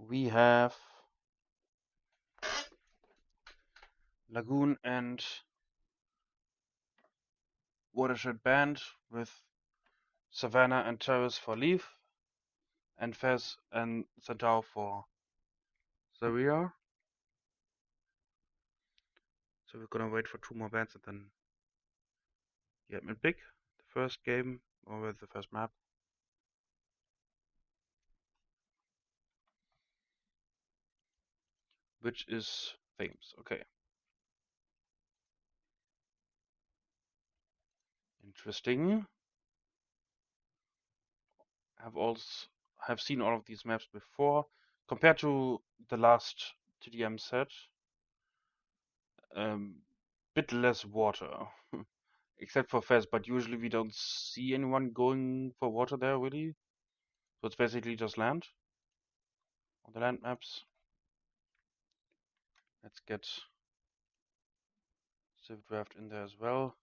we have Lagoon and Watershed Band with Savannah and Terrace for Leaf, and Fez and Centaur for Zaryab. So we're gonna wait for two more bands and then get me pick the first game or the first map. Which is Thames. Okay. Interesting. Have seen all of these maps before. Compared to the last TDM set, bit less water. Except for Fez, but usually we don't see anyone going for water there really. So it's basically just land on the land maps. Let's get Civ Draft in there as well.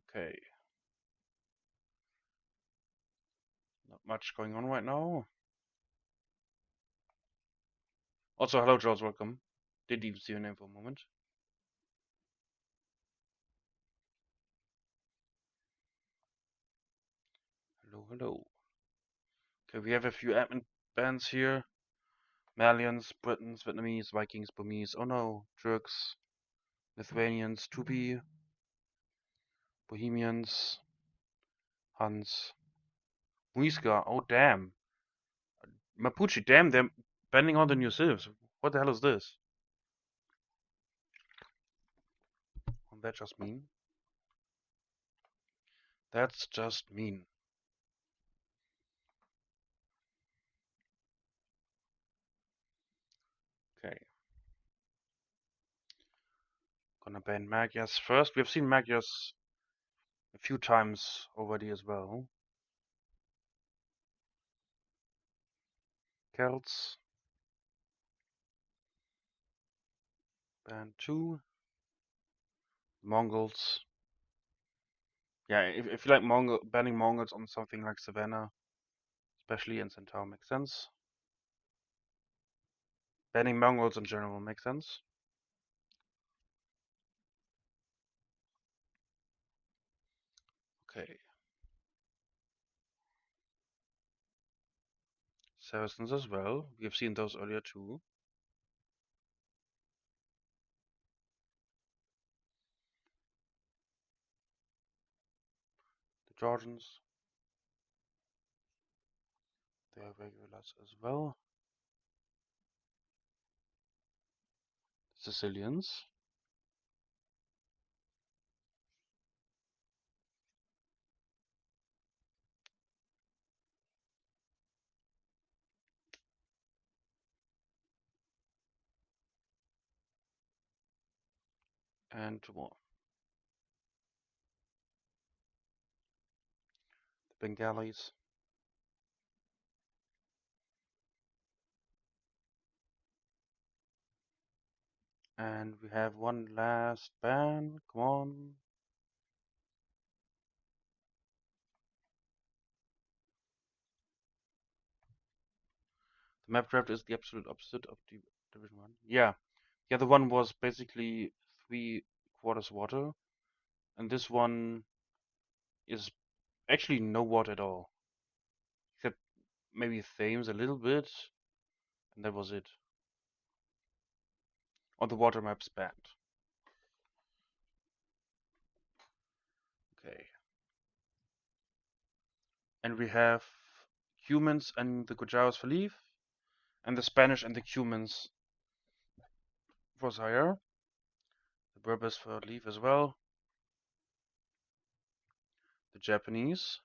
Okay. Not much going on right now. Also, hello George, welcome. Didn't even see your name for a moment. Hello, hello. Okay, we have a few admin bands here. Malians, Britons, Vietnamese, Vikings, Burmese, oh no, Turks, Lithuanians, Tupi, Bohemians, Huns, Muisca, oh damn. Mapuche, damn, they're banning all the new civs. What the hell is this? Oh, that just mean. That's just mean. Okay. Gonna ban Magyars first. We've seen Magyars a few times already as well. Celts. Ban 2. Mongols. Yeah, if you like banning Mongols on something like Savannah, especially in Centaur, makes sense. Banning Mongols in general makes sense. Okay. Saracens as well. We've seen those earlier too. The Georgians. They are regulars as well. Sicilians. And two more. The Bengalis. And we have one last ban. Come on. The map draft is the absolute opposite of Division 1. Yeah. The other one was basically 3/4 water. And this one is actually no water at all. Except maybe Thames a little bit. And that was it. On the water maps banned. Okay. And we have humans and the Gujaras for Leaf, and the Spanish and the Cumans for Zaire. The Berbers for Leaf as well. The Japanese.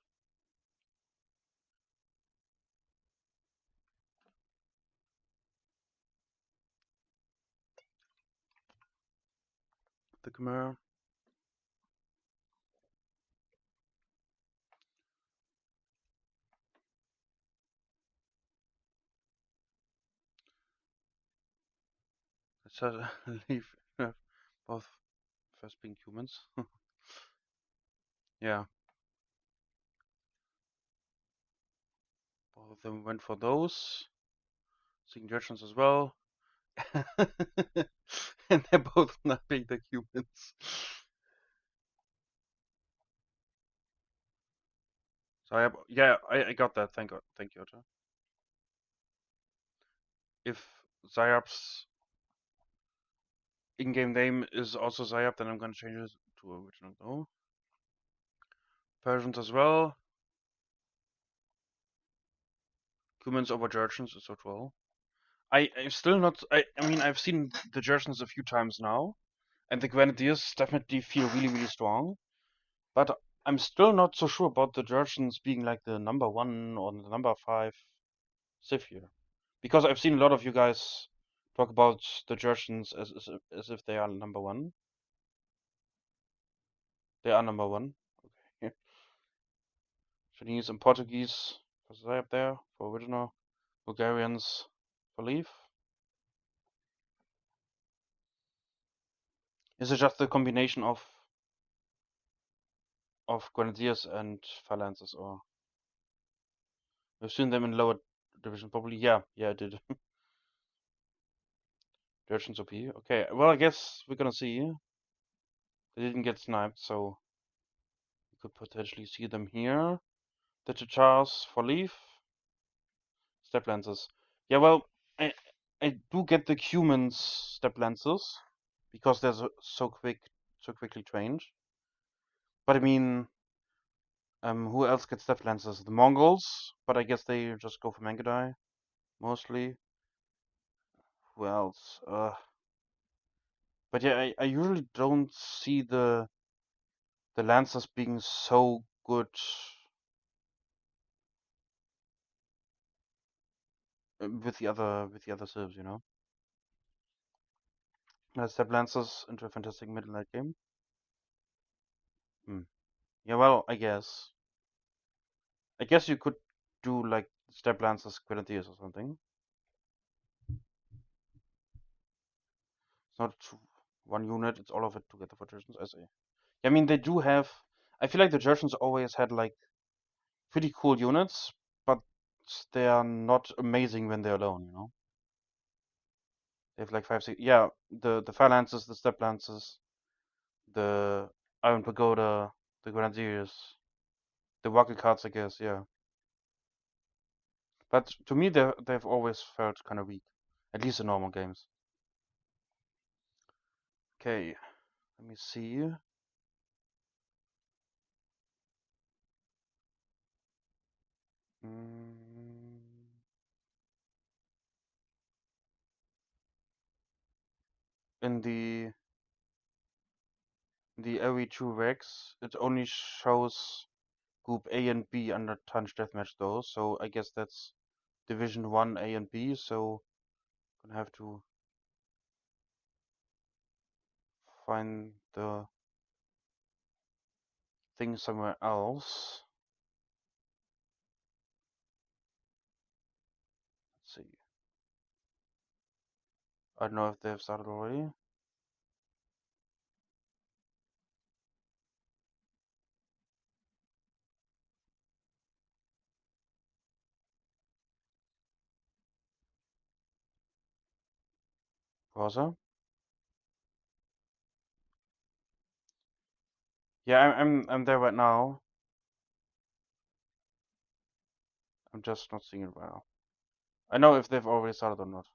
The Khmer. Let's Leaf. Both first being humans. Yeah. Then we went for those. Seeking Judgments as well. And they're both napping the humans. So yeah, I got that. Thank God. Thank you, Otter. If Zaryab's in-game name is also Zaryab, then I'm gonna change it to original. No. Persians as well. Humans over Georgians is as well. I'm still not. I mean, I've seen the Georgians a few times now, and the Grenadiers definitely feel really, really strong. But I'm still not so sure about the Georgians being like the number 1 or the number 5 Civ here, because I've seen a lot of you guys talk about the Georgians as if they are number 1. They are number 1. Okay. Chinese and Portuguese for Zaryab there for original. Bulgarians for Leaf. Is it just the combination of Grenadiers and Phalanxes, or we've seen them in lower division probably? Yeah, I did. Georgians OP. Okay, well I guess we're gonna see. They didn't get sniped, so we could potentially see them here. The Chachars for Leaf. Step Lances. Yeah, well, I I do get the humans step lances because they're so quickly trained. But I mean, who else gets step lances? The Mongols, but I guess they just go for Mangudai mostly. Who else? But yeah, I usually don't see the lancers being so good with the other civs, you know. Step lancers into a fantastic middle late game. Hmm. Yeah, well, I guess you could do like step lancers grenadiers or something. It's not one unit; it's all of it together for Gersons. I see. I mean, they do have. I feel like the Gersons always had like pretty cool units, but they are not amazing when they're alone. You know, they have like 5, 6. Yeah, the phalanxes, the step lances, the Iron Pagoda, the Grenadiers, the Waggle cards, I guess. Yeah, but to me, they've always felt kind of weak, at least in normal games. Okay, let me see. Mm, in the LE2 regs, it only shows Group A and B under Tunch Deathmatch though, so I guess that's Division 1 A and B, so I'm gonna have to find the thing somewhere else. Let's see. I don't know if they've started already. Browser. Yeah, I'm there right now. I'm just not seeing it right now. I know if they've already started or not.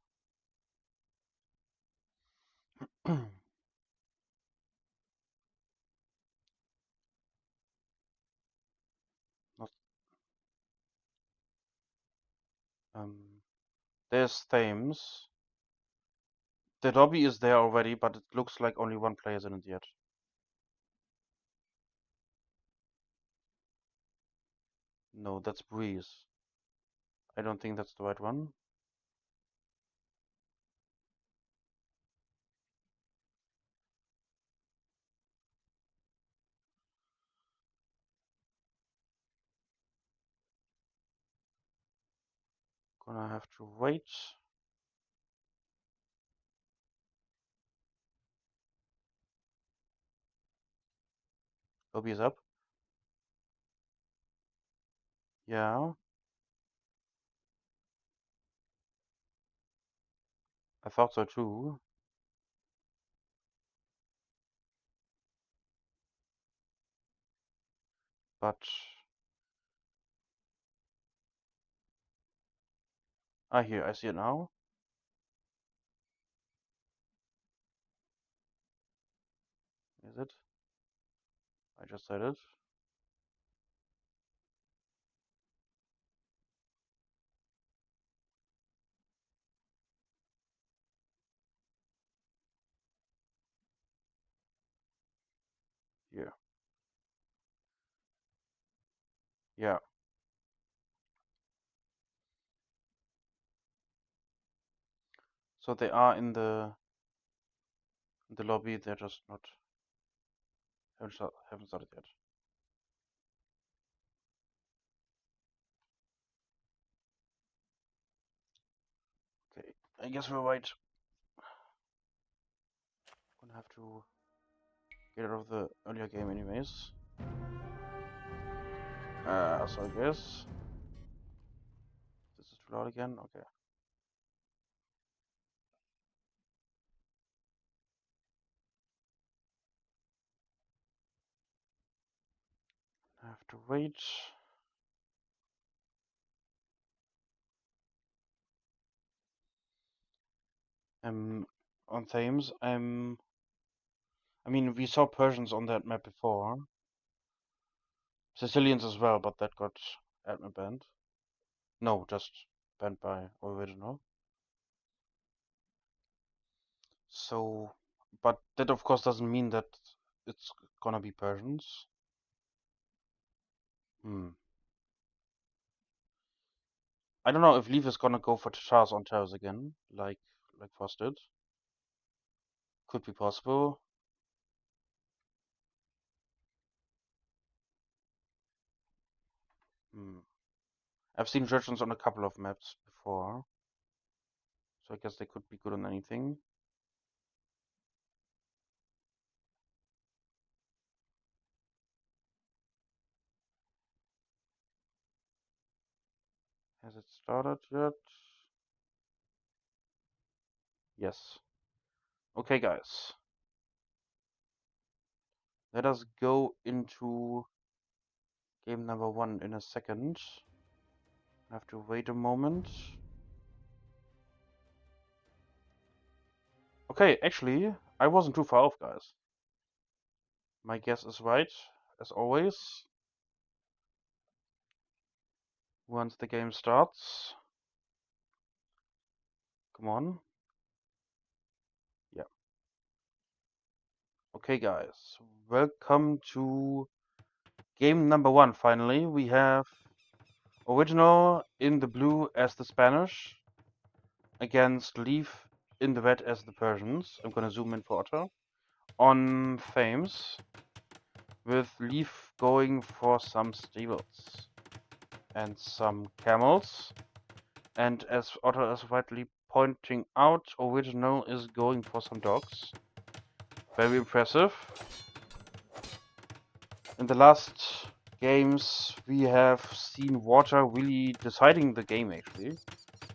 Not there's Thames. The lobby is there already, but it looks like only one player's in it yet. No, that's Breeze. I don't think that's the right one. Gonna have to wait. Lobby is up. Yeah. I thought so too. But here, I see it now. Is it? I just said it. Here. Yeah. So they are in the lobby. They're just not haven't started yet. Okay. I guess we're right. Gonna have to get out of the earlier game anyways. So I guess this is too loud again. Okay. I have to wait. On Thames, I mean, we saw Persians on that map before. Sicilians as well, but that got admin banned. No, just banned by original. So, but that of course doesn't mean that it's gonna be Persians. I don't know if Leaf is gonna go for Chars on Terrace again, like Frost did. Could be possible. I've seen Judgments on a couple of maps before, so I guess they could be good on anything. Has it started yet? Yes. Okay, guys. Let us go into game number 1 in a second. I have to wait a moment. Okay, actually, I wasn't too far off, guys. My guess is right, as always. Once the game starts. Come on. Yeah. Okay, guys. Welcome to game number 1, finally. We have Original in the blue as the Spanish against Leaf in the red as the Persians. I'm gonna zoom in for Otter. On Thames, with Leaf going for some stables and some camels. And as Otter is rightly pointing out, Original is going for some dogs. Very impressive. In the last games, we have seen Water really deciding the game, actually.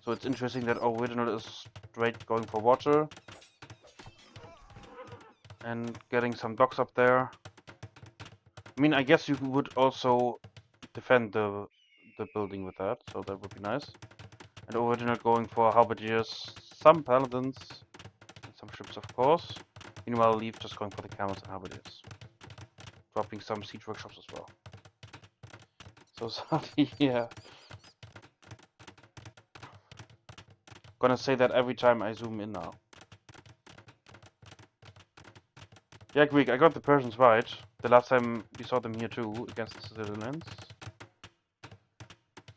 So it's interesting that Original is straight going for Water and getting some dogs up there. I mean, I guess you would also defend the building with that, so that would be nice. And Original going for halberdiers, some paladins, and some ships, of course. Meanwhile, Leaf just going for the camels and halberdiers, dropping some siege workshops as well. So sorry, yeah. Gonna say that every time I zoom in now. Yeah, Greek, I got the Persians right. The last time we saw them here too, against the Sicilians.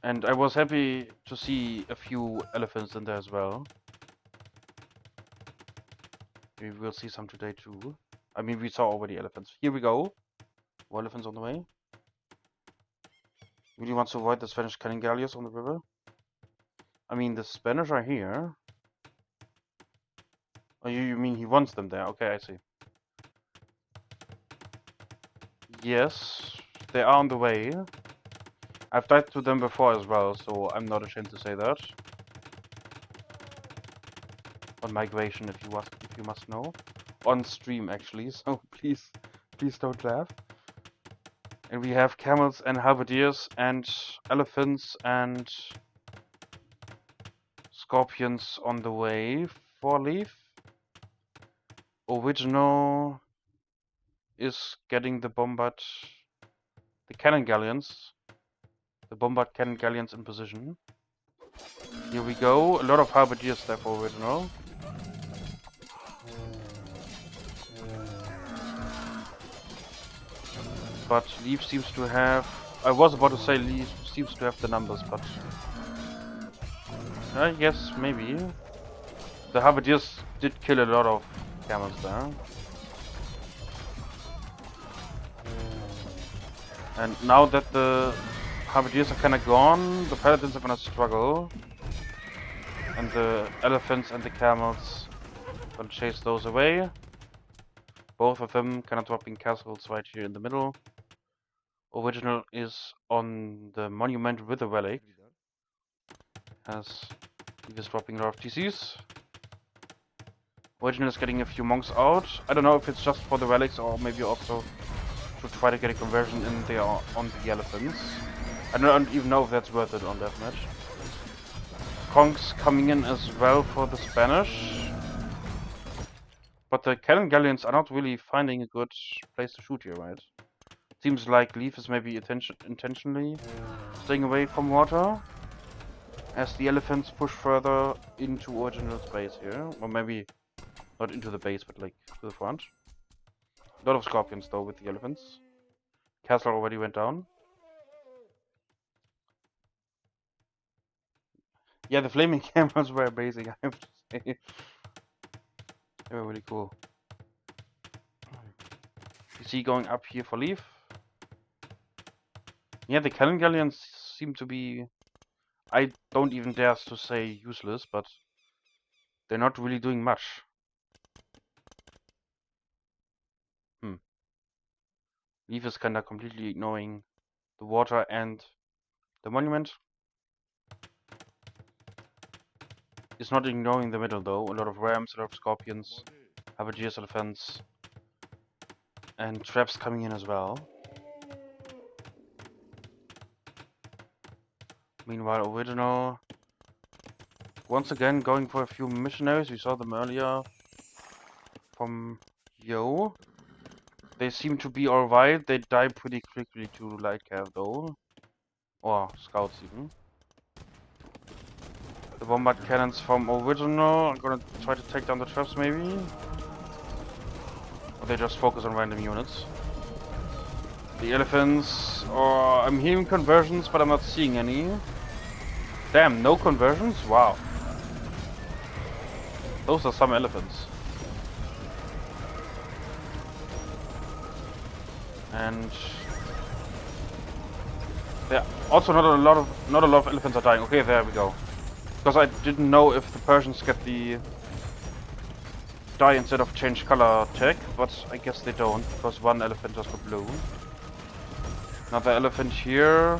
And I was happy to see a few elephants in there as well. We will see some today too. I mean, we saw already elephants. Here we go. More elephants on the way. Really wants to avoid the Spanish cannon galleons on the river. I mean, the Spanish are here. Oh, you mean he wants them there? Okay, I see. Yes, they are on the way. I've died to them before as well, so I'm not ashamed to say that. on migration, if you must know, on stream actually. So please don't laugh. And we have camels and halberdiers and elephants and scorpions on the way for Leaf. Original is getting the cannon galleons. The bombard cannon galleons in position. Here we go. A lot of halberdiers there for Original. But Leaf seems to have... I was about to say Leaf seems to have the numbers, but... I guess maybe. The halberdiers did kill a lot of camels there. And now that the halberdiers are kinda gone, the paladins are gonna struggle. And the elephants and the camels gonna chase those away. Both of them kinda dropping castles right here in the middle. Original is on the monument with the relic, as he is dropping a lot of TCs. Original is getting a few monks out. I don't know if it's just for the relics or maybe also to try to get a conversion in there on the elephants. I don't even know if that's worth it on Deathmatch. Conks coming in as well for the Spanish. But the cannon galleons are not really finding a good place to shoot here, right? Seems like Leaf is maybe intentionally staying away from water, as the elephants push further into Original's base here. Or maybe not into the base, but like to the front. A lot of scorpions though with the elephants. Castle already went down. Yeah, the flaming cameras were amazing, I have to say. They were really cool. You see going up here for Leaf. Yeah, the cannon galleons seem to be... I don't even dare to say useless, but they're not really doing much. Leaf is kinda completely ignoring the water and the monument. It's not ignoring the middle though. A lot of rams, a lot of scorpions, halberdiers, elephants, and traps coming in as well. Meanwhile, Original once again going for a few missionaries. We saw them earlier from Yo. They seem to be alright. They die pretty quickly to light cav though. Or scouts even. The bombard cannons from Original. I'm gonna try to take down the traps maybe. Or they just focus on random units. The elephants, or I'm hearing conversions, but I'm not seeing any. Damn, no conversions? Wow. Those are some elephants. And yeah, also not a lot of elephants are dying. Okay, there we go. Because I didn't know if the Persians get the die instead of change color tech, but I guess they don't, because one elephant just got blue. Another elephant here,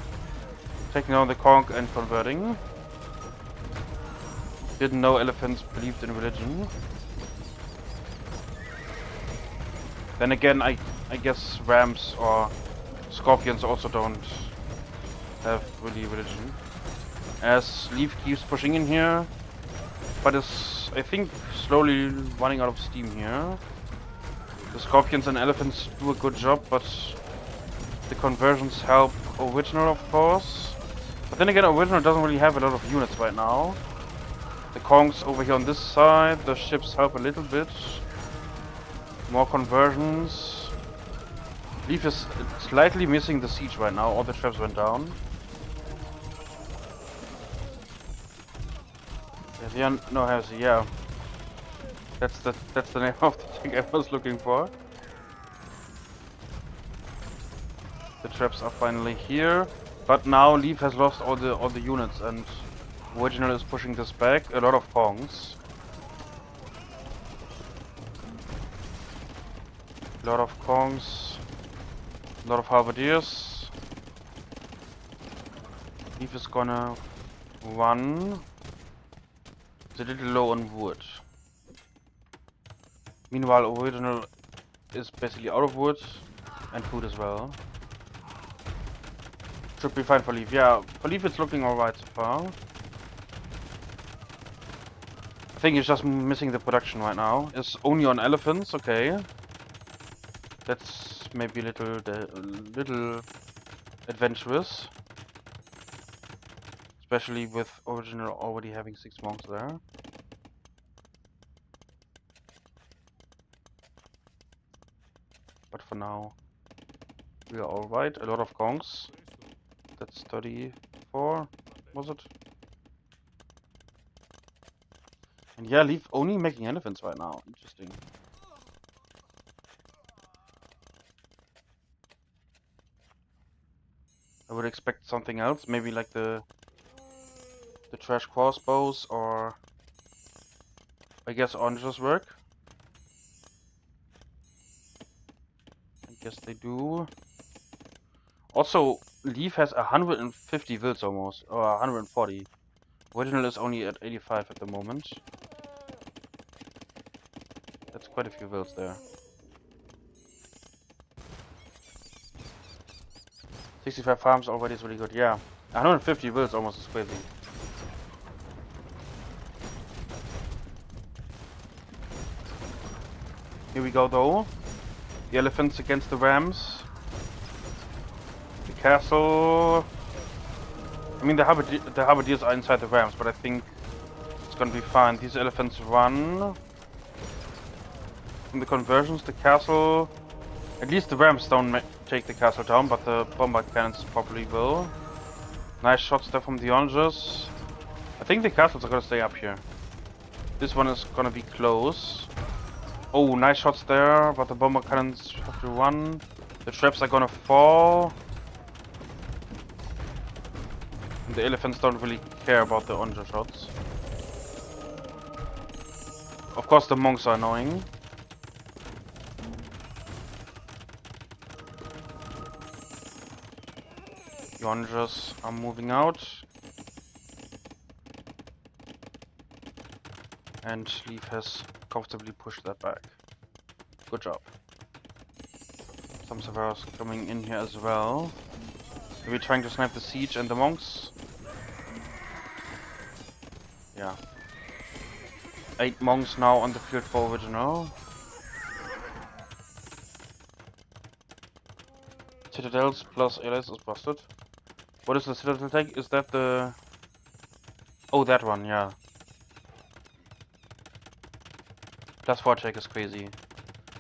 taking on the conch and converting. Didn't know elephants believed in religion. Then again, I guess rams or scorpions also don't have really religion. As Leaf keeps pushing in here, but is, I think, slowly running out of steam here. The scorpions and elephants do a good job, but the conversions help Original, of course. But then again, Original doesn't really have a lot of units right now. The conchs over here on this side, the ships help a little bit. More conversions. Leaf is slightly missing the siege right now, all the traps went down. Yeah. That's the name of the thing I was looking for. The traps are finally here, but now Leaf has lost all the units, and Original is pushing this back. A lot of kongs. A lot of kongs. A lot of halberdiers. Leaf is gonna run. It's a little low on wood. Meanwhile, original is basically out of wood and food as well. Should be fine for Leaf. Yeah, for Leaf it's looking alright so far. I think he's just missing the production right now. It's only on elephants, okay. That's maybe a little adventurous. Especially with original already having 6 monks there. But for now, we are alright. A lot of gongs. That's 34, was it? And yeah, Leaf only making elephants right now. Interesting. I would expect something else, maybe like the trash crossbows, or I guess oranges work. I guess they do. Also, Leaf has 150 wills almost, or 140. Original is only at 85 at the moment. That's quite a few wills there. 65 farms already is really good, yeah. 150 wills almost is crazy. Here we go though. The elephants against the rams. The castle. I mean, the halberdiers are inside the rams, but I think it's gonna be fine. These elephants run. From the conversions, the castle. At least the rams don't take the castle down, but the bomber cannons probably will. Nice shots there from the oranges. I think the castles are gonna stay up here. This one is gonna be close. Oh, nice shots there, but the bomber cannons have to run. The traps are gonna fall. And the elephants don't really care about the orange shots. Of course the monks are annoying. The oranges are moving out. And Leaf has comfortably pushed that back. Good job. Some survivors coming in here as well. Are we trying to snipe the siege and the monks? Yeah. 8 monks now on the field for original. Citadels plus ALS is busted. What is the citadel take? Is that the... Oh, that one, yeah. Plus 4 check is crazy.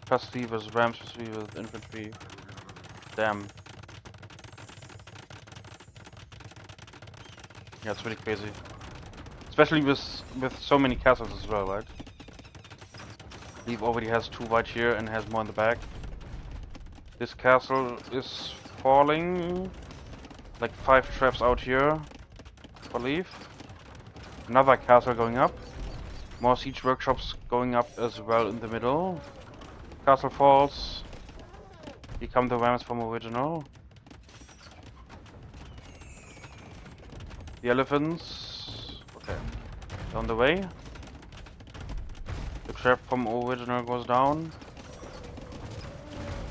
Plus 3 with rams, plus 3 with infantry. Damn. Yeah, it's really crazy. Especially with so many castles as well, right? Leaf already has 2 right here and has more in the back. This castle is falling. Like 5 traps out here for Leaf. Another castle going up. More siege workshops going up as well in the middle. Castle falls. Here come the rams from original. The elephants. Okay. On the way. The trap from original goes down.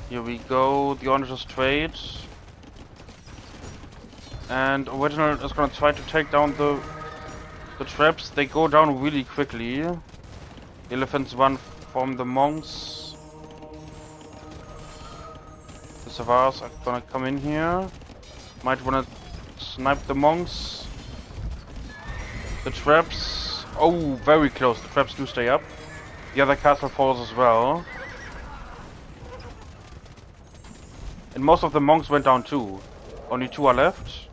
Here we go. The oranges trade. And original is gonna try to take down the traps. They go down really quickly. The elephants run from the monks. The Savars are gonna come in here. Might wanna snipe the monks. The traps. Oh, very close. The traps do stay up. The other castle falls as well. And most of the monks went down too. Only 2 are left.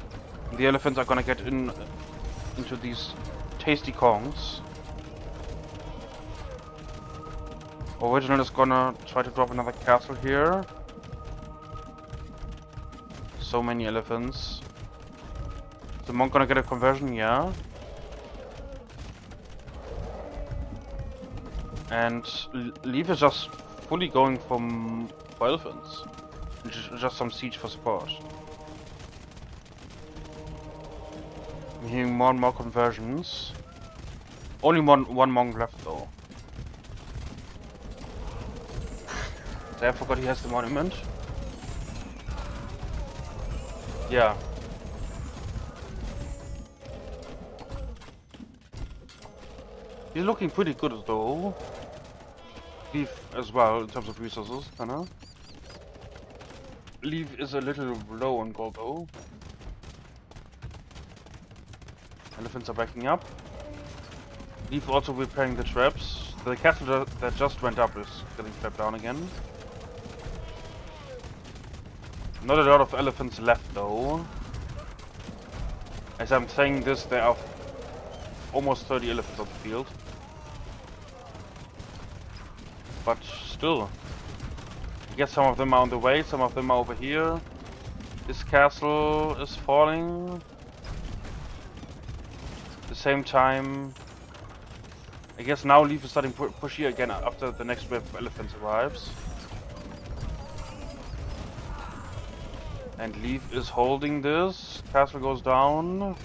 The elephants are gonna get into these tasty kongs. Original is gonna try to drop another castle here. So many elephants. Is the monk gonna get a conversion? Yeah. And Leaf is just fully going for elephants. Just some siege for support. I'm hearing more and more conversions. Only one monk left though. I forgot he has the monument. Yeah. He's looking pretty good though. Leaf as well in terms of resources, kinda. Leaf is a little low on gold though. Elephants are backing up. Leaf also repairing the traps. The castle that just went up is getting trapped down again. Not a lot of elephants left though. As I'm saying this, there are almost 30 elephants on the field. But still. I guess some of them are on the way, some of them are over here. This castle is falling. At the same time, I guess now Leaf is starting push here again after the next wave of elephants arrives. And Leaf is holding this. Castle goes down.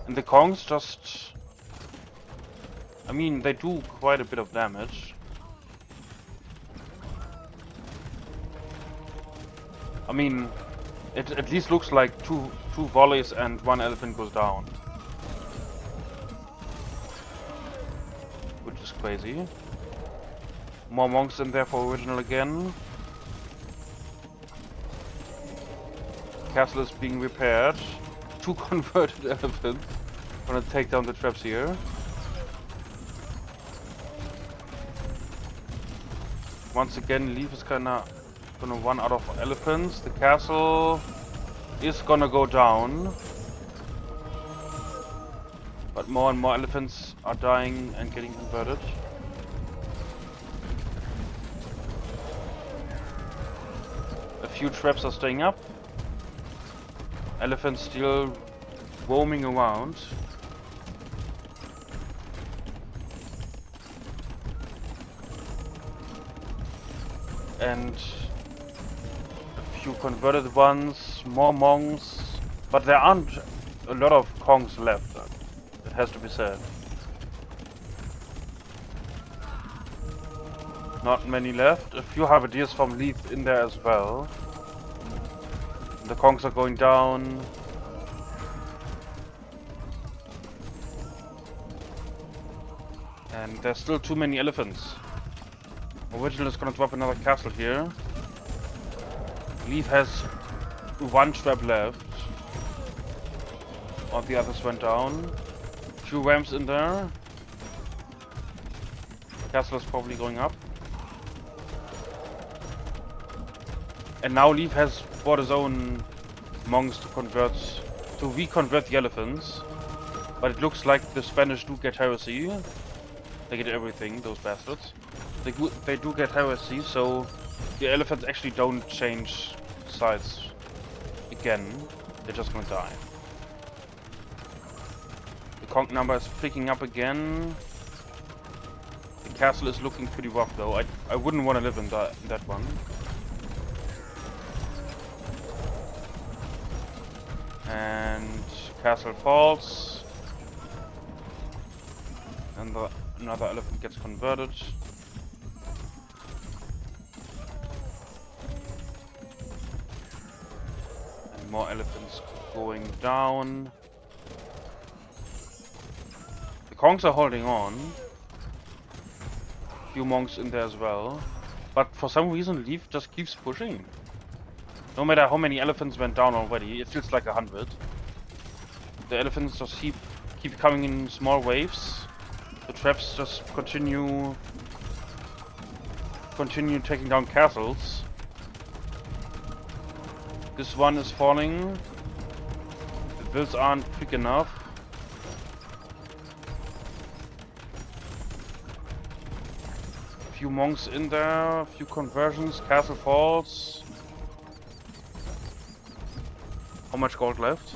And the Kongs just... I mean, they do quite a bit of damage. I mean, it at least looks like two volleys and one elephant goes down. Which is crazy. More monks in there for original again. Castle is being repaired. 2 converted elephants. Gonna take down the traps here. Once again, Leaf is gonna run out of elephants. The castle is gonna go down. But more and more elephants are dying and getting converted. A few traps are staying up. Elephants still roaming around. And a few converted ones, more monks. But there aren't a lot of Kongs left, it has to be said. Not many left. A few halberdiers from Leaf in there as well. The Kongs are going down. And there's still too many elephants. Original is gonna drop another castle here. Leaf has 1 trap left. All the others went down. Few ramps in there. Castle is probably going up. And now Leaf has bought his own monks to reconvert the elephants. But it looks like the Spanish do get heresy. They get everything, those bastards. They do get heresy, so the elephants actually don't change sides again. They're just gonna die. The Kong number is picking up again. The castle is looking pretty rough though. I wouldn't want to live in that one. And castle falls. And another elephant gets converted. And more elephants going down. The Kongs are holding on. Few monks in there as well. But for some reason Leaf just keeps pushing. No matter how many elephants went down already, it feels like 100. The elephants just keep coming in small waves. The traps just continue taking down castles. This one is falling. The builds aren't quick enough. A few monks in there, a few conversions, castle falls. How much gold left?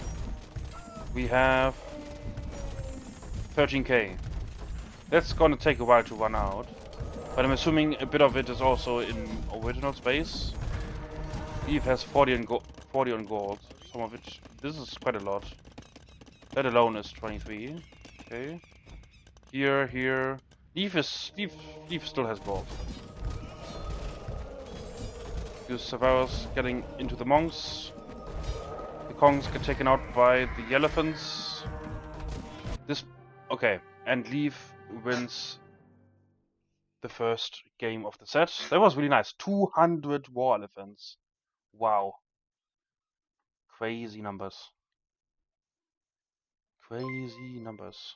We have 13k. That's gonna take a while to run out. But I'm assuming a bit of it is also in original space. Leaf has 40 on gold. Some of it. This is quite a lot. That alone is 23. Okay. Here. Leaf still has gold. because Savaros getting into the monks. The Kongs get taken out by the elephants. This okay, and Leaf wins the first game of the set. That was really nice. 200 war elephants. Wow. Crazy numbers. Crazy numbers.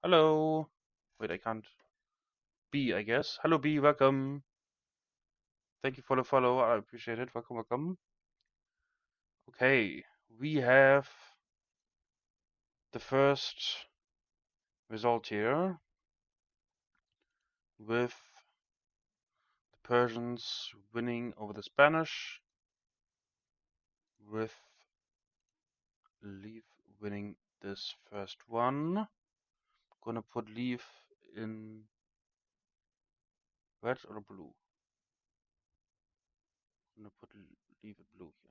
Hello. Wait, I can't. B, I guess. Hello, B. Welcome. Thank you for the follow. I appreciate it. Welcome, welcome. Okay, we have the first result here with the Persians winning over the Spanish, with Leaf winning this first one. Gonna put Leaf in red or blue. Gonna put Leaf in blue here.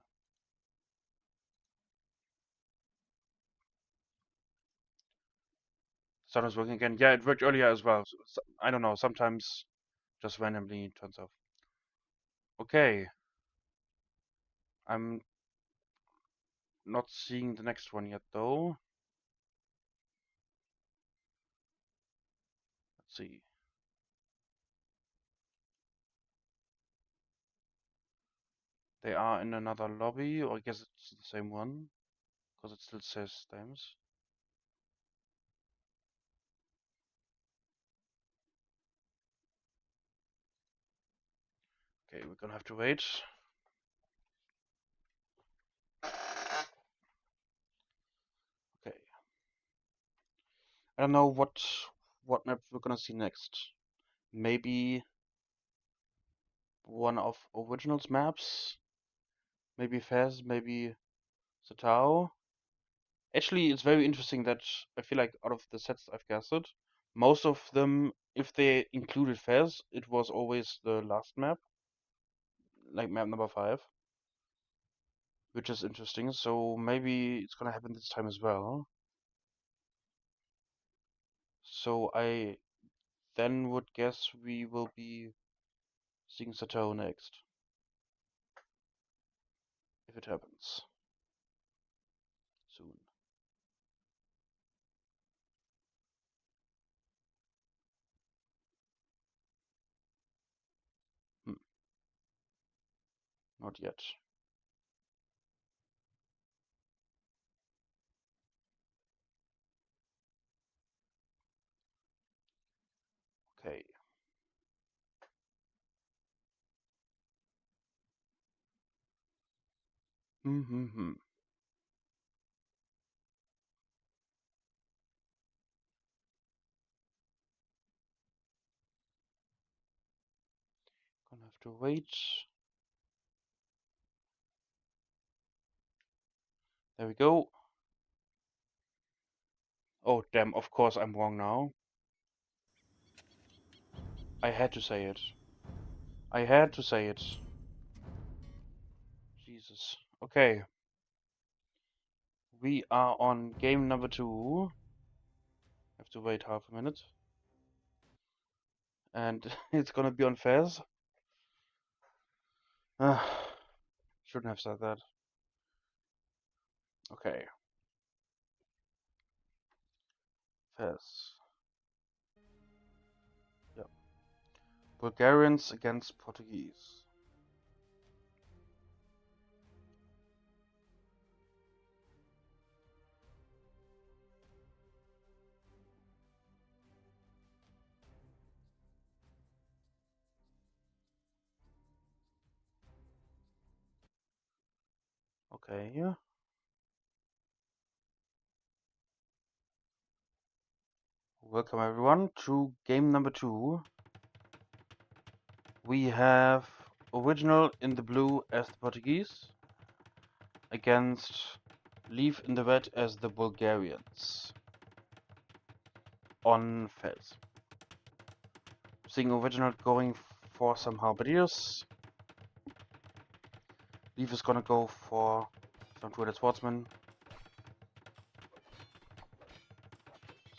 Sound is working again. Yeah, it worked earlier as well. So, I don't know. Sometimes just randomly turns off. Okay. I'm not seeing the next one yet though. Let's see. They are in another lobby, or I guess it's the same one, because it still says Thames. Okay, we're gonna have to wait. Okay. I don't know what map we're gonna see next. Maybe one of Original's maps? Maybe Fez, maybe Satao? Actually, it's very interesting that I feel like out of the sets I've gathered, most of them, if they included Fez, it was always the last map, like map number 5, which is interesting. So maybe it's gonna happen this time as well. So I then would guess we will be seeing Satao next, if it happens soon. Hmm, not yet. Okay. Hmm. Gonna have to wait. There we go. Oh, damn, of course I'm wrong now. I had to say it. I had to say it. Jesus. Okay. We are on game number 2. Have to wait half a minute. And it's gonna be on Fez. Shouldn't have said that. Okay. Fez. Yep. Bulgarians against Portuguese. Okay. Welcome everyone to game number 2. We have Original in the blue as the Portuguese against Leaf in the red as the Bulgarians on Fez. Seeing Original going for some halberdiers. Leaf is gonna go for some two-headed swordsman.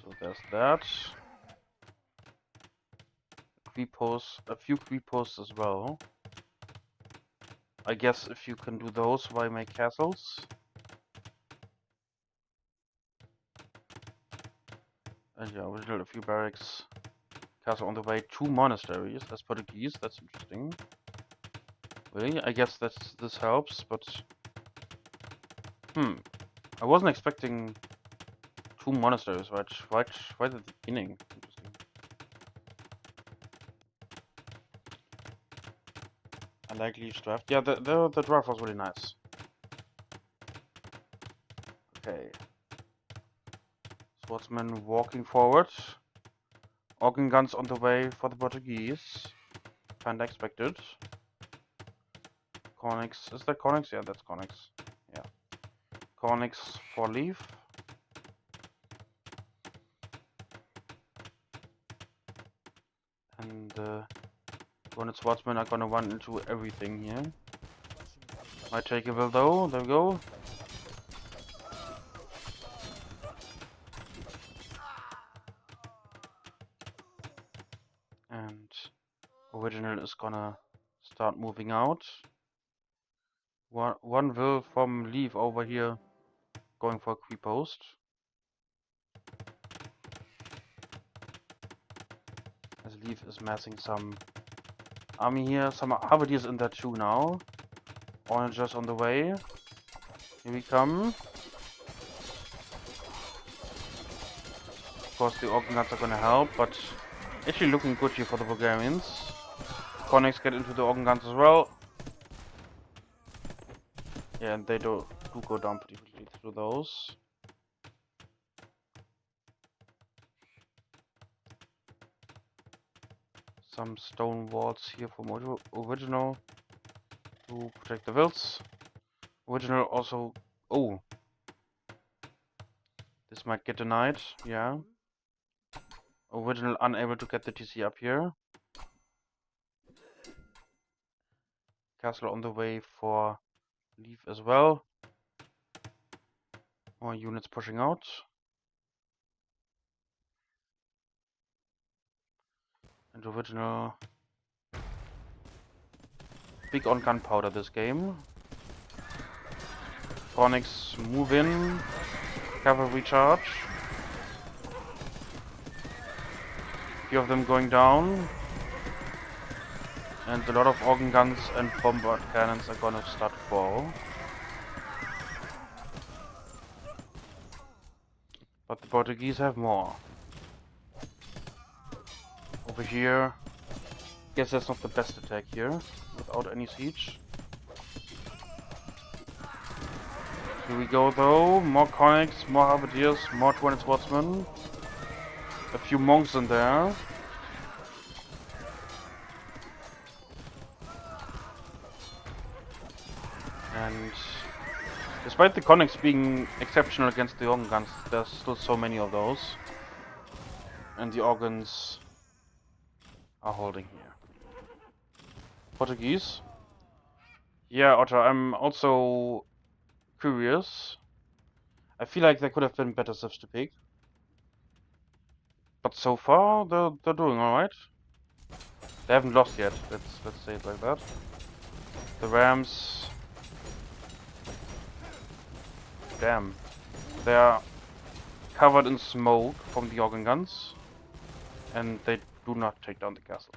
So there's that. creep posts, a few creep posts as well. I guess if you can do those, why make castles? And yeah, we built a few barracks. Castle on the way, 2 monasteries. That's Portuguese, that's interesting. Really? I guess this helps, but... I wasn't expecting 2 monasteries, right at the beginning. Interesting. I like Leaf's draft. Yeah, the draft was really nice. Okay. Swordsman walking forward. Organ guns on the way for the Portuguese. Kinda expected. Cornix. Is that Cornix? Yeah, that's Cornix. Yeah. Cornix for Leaf. And Hornet Swordsmen are gonna run into everything here. Might take a will though. There we go. And Original is gonna start moving out. One will from Leaf over here going for a creep post. As Leaf is massing some army here. Some halberdiers in there too now. Oranges on the way. Here we come. Of course the organ guns are gonna help, but actually looking good here for the Bulgarians. Connects get into the organ guns as well. Yeah, and they do go down pretty quickly through those. Some stone walls here from Original to protect the wills. Original also... Oh! This might get denied, yeah. Original unable to get the TC up here. Castle on the way for Leaf as well. More units pushing out. And Original... Big on gunpowder this game. Phonics move in. Cavalry charge. Few of them going down. And a lot of organ guns and bombard cannons are gonna start fall. But the Portuguese have more. Over here, guess that's not the best attack here, without any siege. Here we go though, more conics, more halberdiers, more 20 swordsmen. A few monks in there. And despite the conics being exceptional against the organ guns, there's still so many of those. And the organs are holding here. Portuguese. Yeah, Otter, I'm also curious. I feel like there could have been better civs to pick. But so far, they're doing alright. They haven't lost yet, let's say it like that. The Rams... Damn. They are covered in smoke from the organ guns. And they do not take down the castle.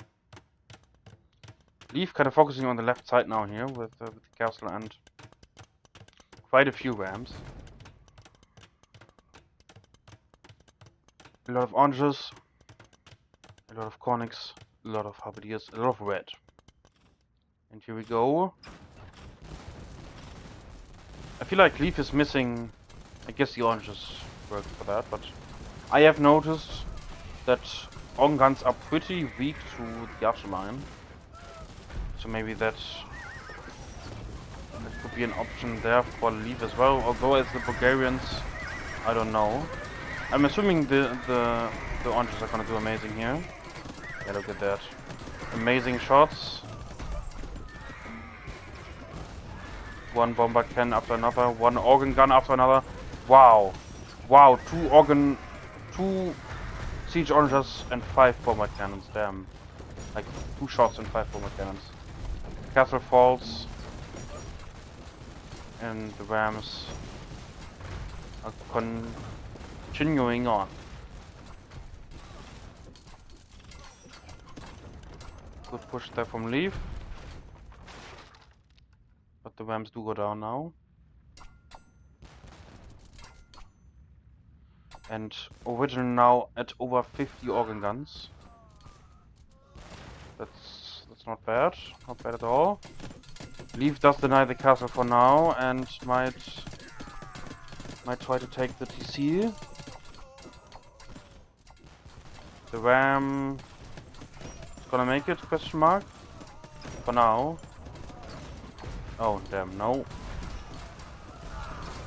Leaf kind of focusing on the left side now here with the castle and quite a few Rams. A lot of oranges, a lot of conics, a lot of halberdiers, a lot of red. And here we go. I feel like Leaf is missing, I guess the oranges work for that, but I have noticed that organ guns are pretty weak through the archer line. So maybe that could be an option there for Leaf as well, although as the Bulgarians, I don't know. I'm assuming the oranges are gonna do amazing here. Yeah, look at that. Amazing shots. One bombard cannon after another, one organ gun after another. Wow. Wow, 2 siege oranges and 5 bombard cannons, damn. Like 2 shots and 5 bomber cannons. Castle falls, and the Rams are continuing on. Good push there from Leaf. But the Rams do go down now. And Original now at over 50 organ guns. That's not bad. Not bad at all. Leaf does deny the castle for now and might try to take the TC. The Ram is gonna make it, question mark. For now. Oh damn, no.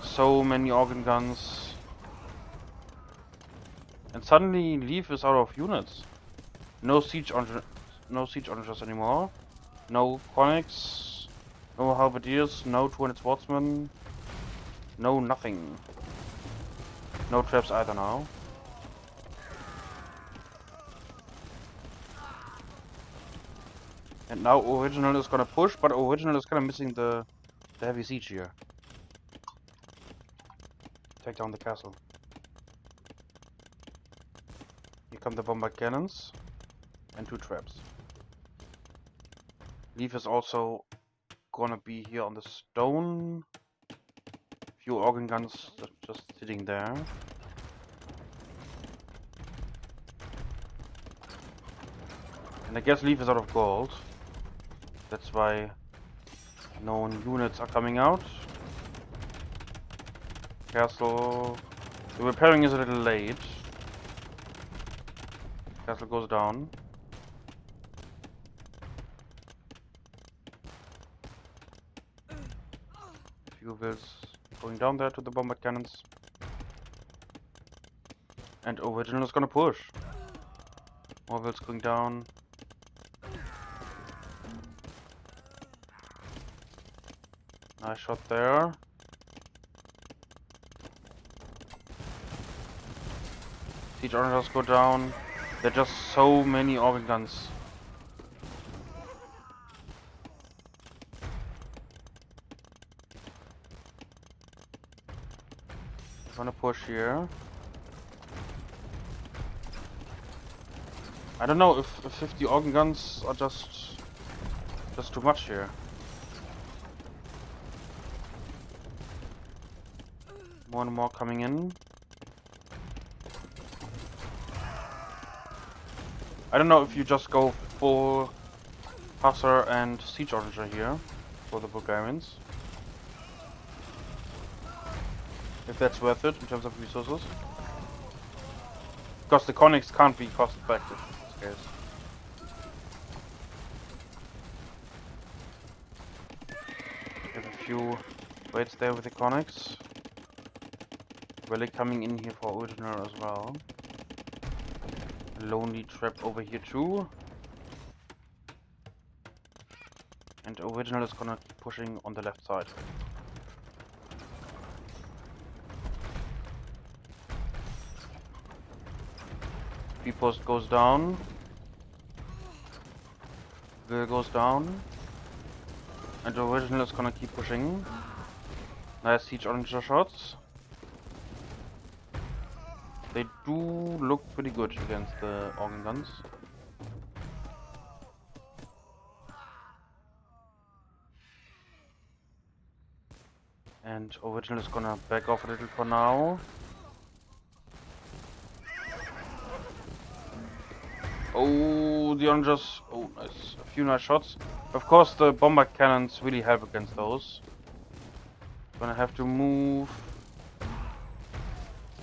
So many organ guns. And suddenly Leaf is out of units. No siege onagers anymore. No conics. No halberdiers. No 200 swordsmen. No nothing. No traps either now. And now Original is gonna push, but Original is kinda missing the heavy siege here. Take down the castle. Here come the bombard cannons. And 2 traps. Leaf is also gonna be here on the stone. Few organ guns just sitting there. And I guess Leaf is out of gold. That's why no units are coming out. Castle. The repairing is a little late. Castle goes down. Few vills going down there to the bombard cannons. And Original is gonna push. More vills going down. Nice shot there. Siege onagers go down. There are just so many organ guns. Gonna push here. I don't know if 50 organ guns are just too much here. More and more coming in. I don't know if you just go full Hussar and Siege Onager here for the Bulgarians. If that's worth it in terms of resources. Because the conics can't be cost effective in this case. We have a few waits there with the conics. Relic coming in here for Original as well. A lonely trap over here too. And Original is gonna keep pushing on the left side. B-post goes down. Will goes down. And Original is gonna keep pushing. Nice siege onager shots. They do look pretty good against the organ guns. And Original is gonna back off a little for now. Oh, the onagers. Oh, nice. A few nice shots. Of course, the bombard cannons really help against those. Gonna have to move.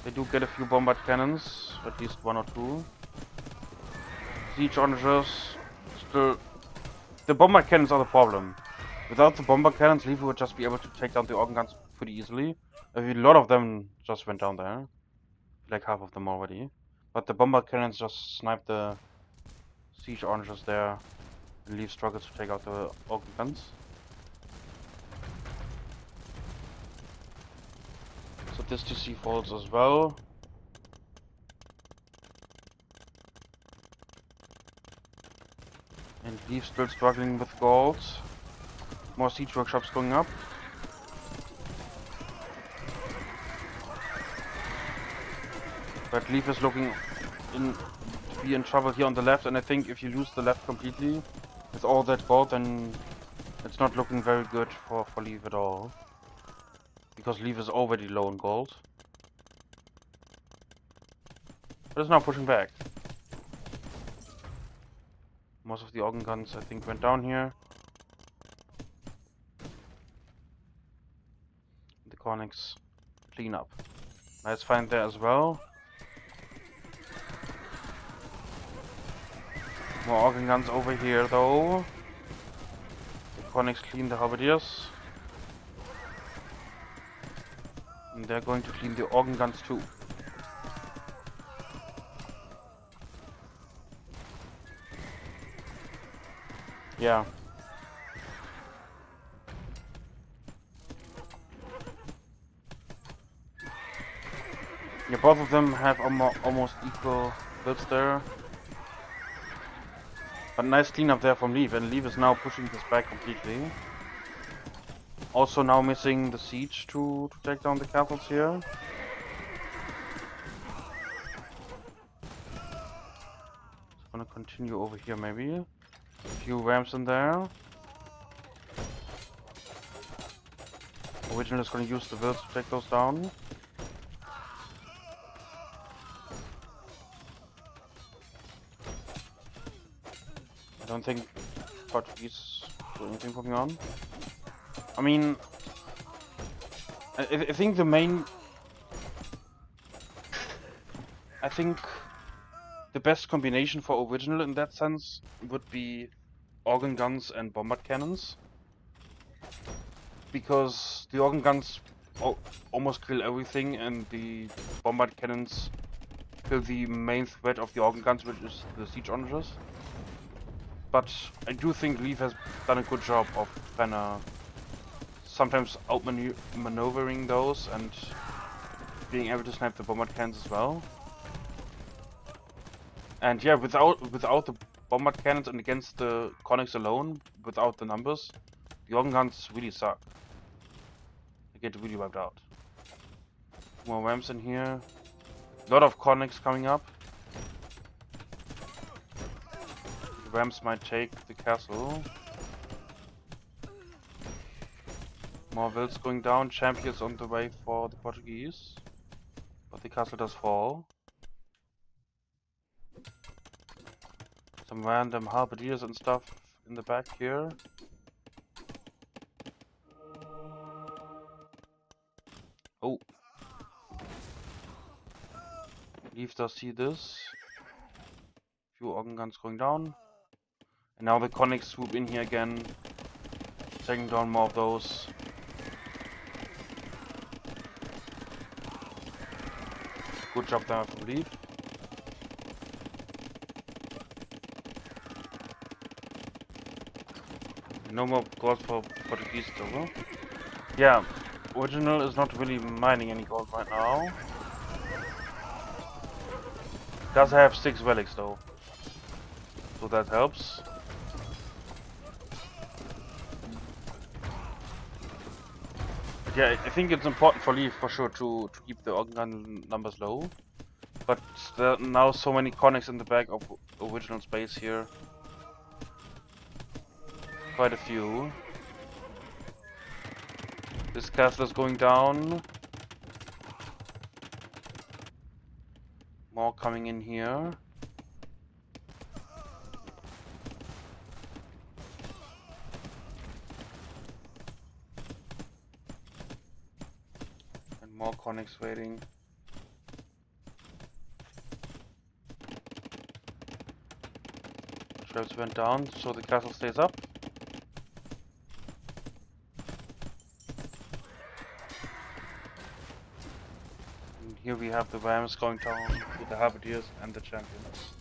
They do get a few bombard cannons, at least 1 or 2. Siege onagers. Still, the bombard cannons are the problem. Without the bombard cannons, Leaf would just be able to take down the organ guns pretty easily. A lot of them just went down there. Like half of them already. But the bombard cannons just snipe the siege onagers there. And Leaf struggles to take out the organ guns. So this TC falls as well. And Leaf still struggling with gold. More siege workshops going up. But Leaf is looking to be in trouble here on the left, and I think if you lose the left completely with all that gold, then it's not looking very good for Leaf at all. Because Leaf is already low in gold. But it's now pushing back. Most of the organ guns I think went down here. The Cornix clean up. Nice find there as well. More organ guns over here though. The Cornix clean the halberdiers. And they're going to clean the organ guns too. Yeah. Yeah, both of them have almost equal builds there. But nice cleanup there from Leaf, and Leaf is now pushing this back completely. Also now missing the siege to take down the castles here. It's gonna continue over here maybe. A few ramps in there. Original is gonna use the wills to take those down. I don't think Portuguese do anything for me on. I mean, I think the main... I think the best combination for original in that sense would be organ guns and bombard cannons. Because the organ guns almost kill everything, and the bombard cannons kill the main threat of the organ guns, which is the siege onagers. But I do think Leaf has done a good job of kinda sometimes outmaneuvering those and being able to snipe the bombard cannons as well. And yeah, without the bombard cannons and against the Connex alone, without the numbers, the organ guns really suck. They get really wiped out. More ramps in here. A lot of Connex coming up. The ramps might take the castle. More wills going down. Champions on the way for the Portuguese. But the castle does fall. Some random halberdiers and stuff in the back here. Oh. Leaf does see this. Few organ guns going down. And now the Connex swoop in here again. Taking down more of those. Good job there from Leaf. No more gold for Portuguese though. Yeah, original is not really mining any gold right now. Does have 6 relics though, so that helps. Yeah, I think it's important for Leaf for sure to keep the organ gun numbers low. But there are now so many Connex in the back of original space here. Quite a few. This castle is going down. More coming in here. And more Connex waiting. Traps went down, so the castle stays up. And here we have the rams going down with the halberdiers and the champions.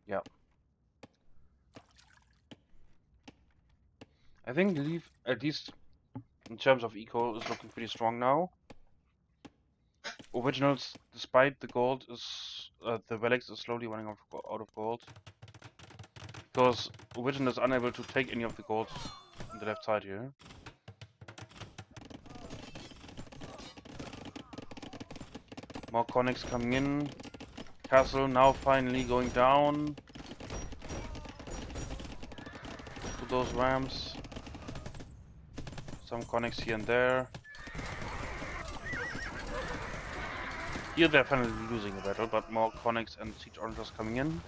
Yeah. I think Leaf, at least in terms of eco, is looking pretty strong now. Originals, despite the gold, is the relics is slowly running out of gold because Original is unable to take any of the gold on the left side here. More conics coming in. Castle now finally going down to those rams. Some conics here and there. Here they're finally losing a battle, but more conics and siege archers coming in.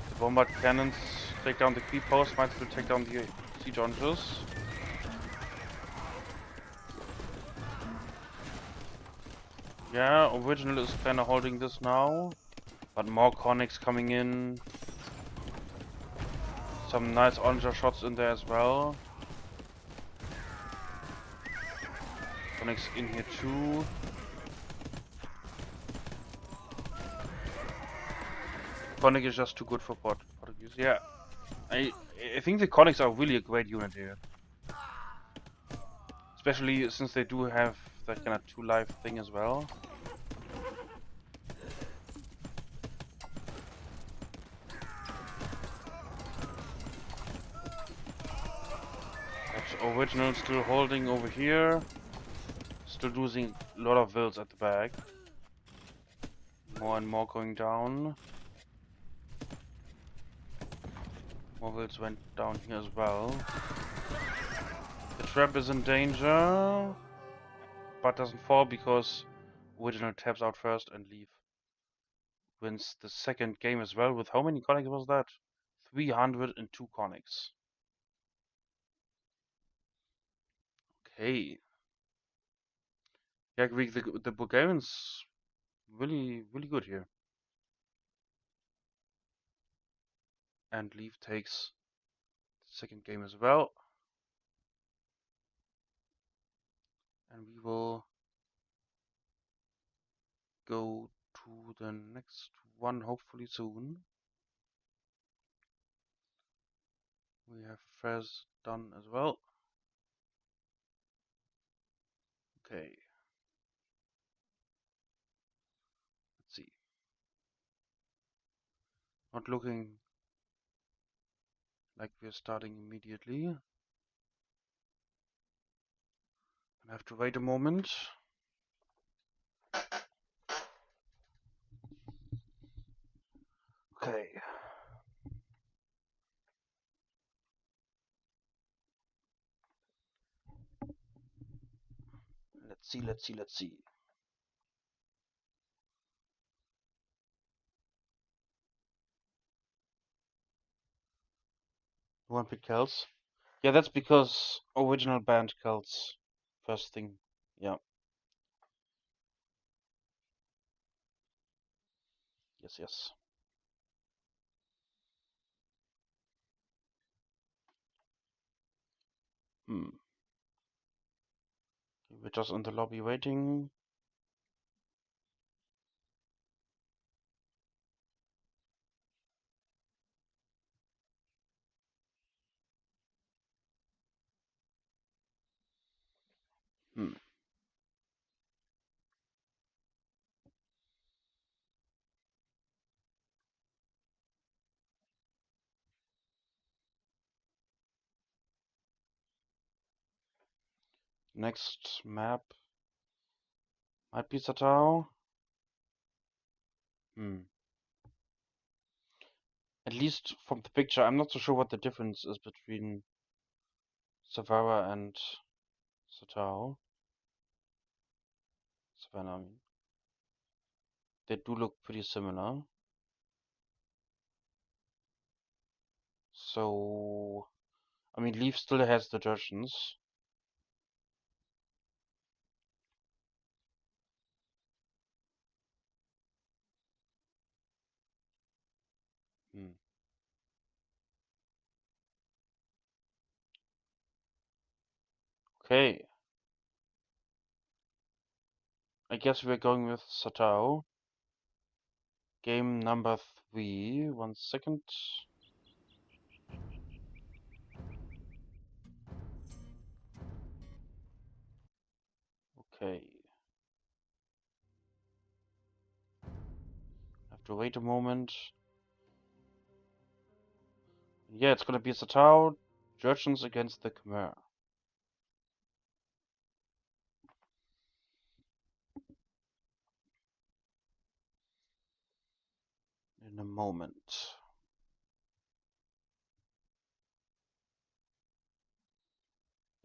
The bombard cannons take down the creep post, might still take down the siege archers. Yeah, Original is kinda holding this now. But more conics coming in. Some nice onager shots in there as well. Conics in here too. Conic is just too good for Portuguese. Yeah, I think the conics are really a great unit here. Especially since they do have that kind of 2-life thing as well. That's Original still holding over here. Still losing a lot of vills at the back. More and more going down. More vills went down here as well. The trap is in danger, but doesn't fall because Original taps out first and Leaf wins the second game as well. With how many conics was that? 302 conics. Okay. Yeah, the Bulgarians really good here. And Leaf takes the second game as well. And we will go to the next one hopefully soon. We have Fez done as well. Okay. Let's see. Not looking like we're starting immediately. I have to wait a moment. Okay. Let's see. One pick Kells. Yeah, that's because Original banned Kells. First thing. Yeah. Yes. Hmm. We're just in the lobby waiting. Hmm. Next map might be Satao. Hmm. At least from the picture, I'm not so sure what the difference is between Savara and Satao. Savannah, I mean. They do look pretty similar. So, I mean, Leaf still has the Jurchens. Hmm. Okay. I guess we're going with Satao. game number 3. 1 second. Okay. Have to wait a moment. Yeah, it's gonna be Satao, Jurchens against the Khmer. In a moment.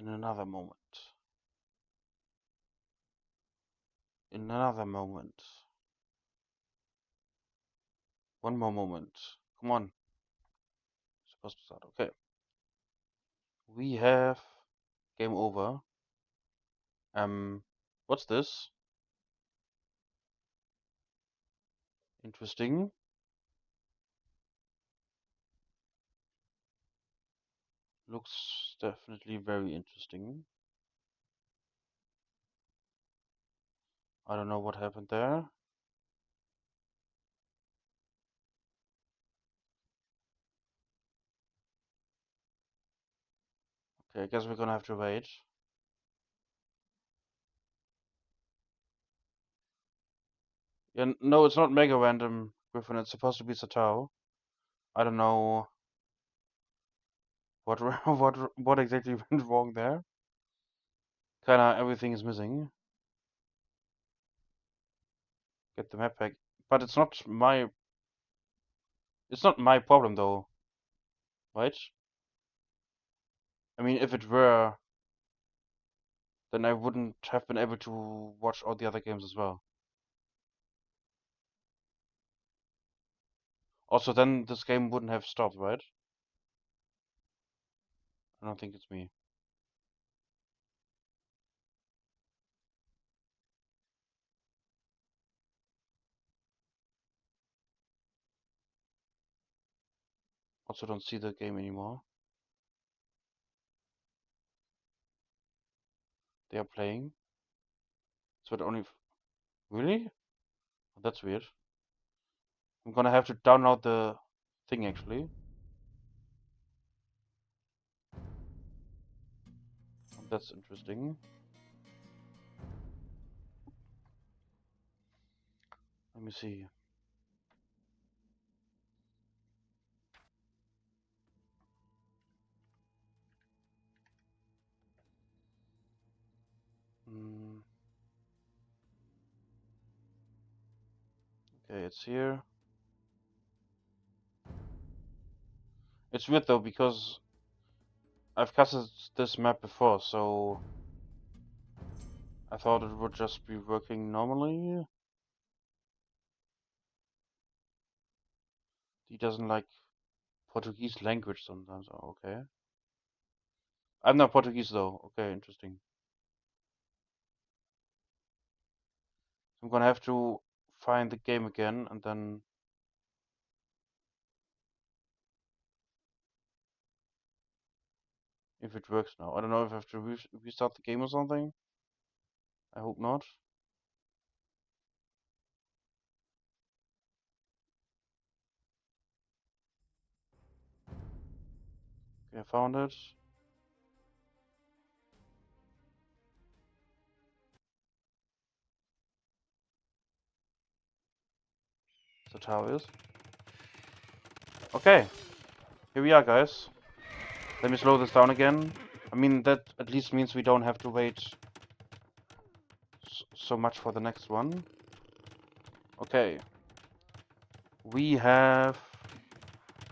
In another moment. In another moment. One more moment. Come on. It's supposed to start. Okay. We have game over. What's this? Interesting. Looks definitely very interesting. I don't know what happened there. Okay, I guess we're gonna have to wait. Yeah, no, it's not mega random, Griffin. It's supposed to be Satao. I don't know what what exactly went wrong there. Kinda everything is missing. Get the map pack, but it's not my problem though, right? I mean, if it were, then I wouldn't have been able to watch all the other games as well. Also, then this game wouldn't have stopped, right? I don't think it's me. Also, don't see the game anymore. They are playing. So it only. Really? That's weird. I'm gonna have to download the thing actually. That's interesting. Let me see. Mm, okay, it's here. It's weird though because I've casted this map before, so I thought it would just be working normally. He doesn't like Portuguese language sometimes. Oh, okay. I'm not Portuguese though. Okay, interesting. I'm gonna have to find the game again and then if it works now. I don't know if I have to restart the game or something. I hope not. Okay, I found it. That's how it is. Okay, here we are, guys. Let me slow this down again. I mean, that at least means we don't have to wait so much for the next one. Okay. We have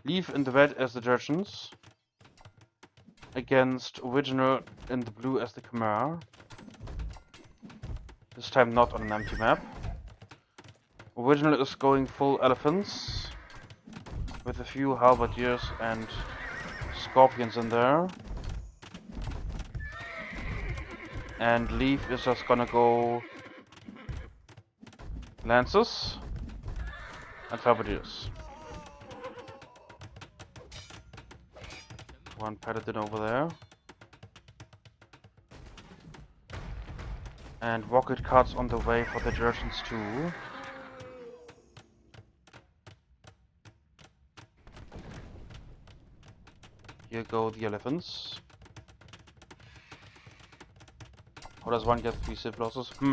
Leaf in the red as the Jurchens against Original in the blue as the Khmer. This time not on an empty map. Original is going full elephants with a few halberdiers and scorpions in there. And Leaf is just gonna go lances and halberdiers. One paladin over there. And rocket carts on the way for the Jurchens too. Here go the elephants. How does one get 3 civ losses? I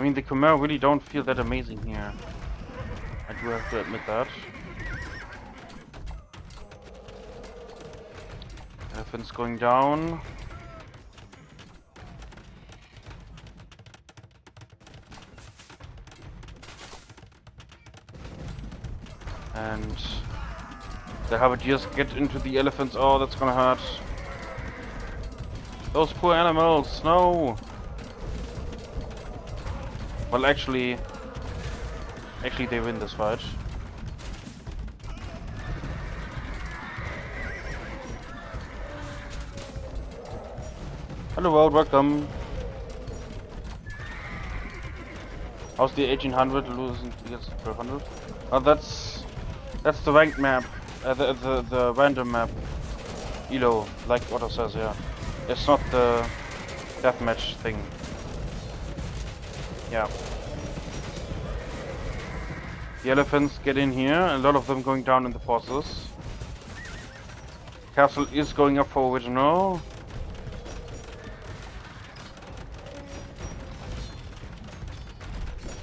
mean, the Khmer really don't feel that amazing here. I do have to admit that. Elephants going down. And the halberdiers get into the elephants. Oh, that's gonna hurt. Those poor animals, no! Well, actually they win this fight. Hello world, welcome. How's the 1800 losing against 1200? Oh, that's the ranked map, the random map. Elo, like Otto says, yeah. It's not the deathmatch thing. Yeah. The elephants get in here, a lot of them going down in the forces. Castle is going up for original.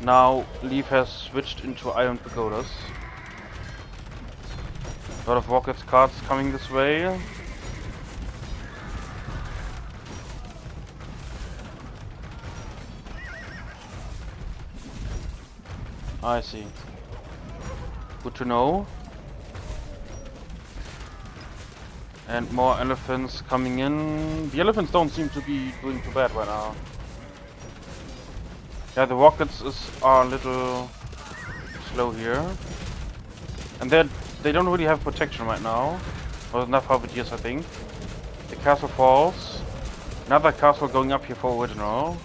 Now Leaf has switched into iron pagodas. A lot of rockets cards coming this way. I see. Good to know. And more elephants coming in. The elephants don't seem to be doing too bad right now. Yeah, the rockets are a little slow here. And they don't really have protection right now. Or enough halberdiers, I think. The castle falls. Another castle going up here for original.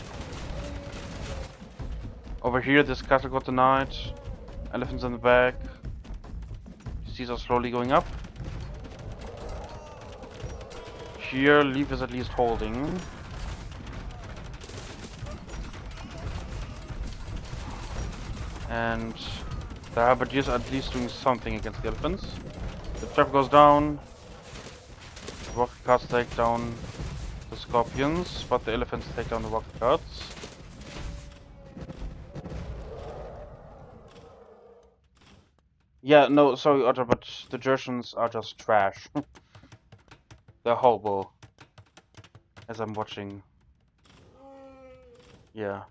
Over here, this castle got denied. Elephants in the back. These are slowly going up. Here, Leaf is at least holding. And the halberdiers are at least doing something against the elephants. The trap goes down. The rocket cards take down the scorpions, but the elephants take down the rocket cards. Yeah, no, sorry, Otter, but the Gersons are just trash. They're horrible. As I'm watching. Yeah.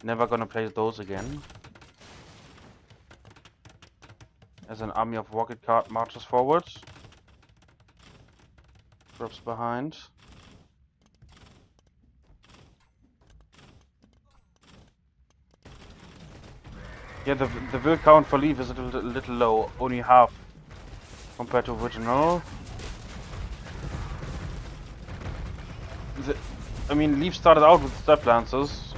Never gonna play those again. As an army of rocket card marches forward. Drops behind. Yeah, the will count for Leaf is a little low. Only half compared to original. I mean, Leaf started out with step lancers.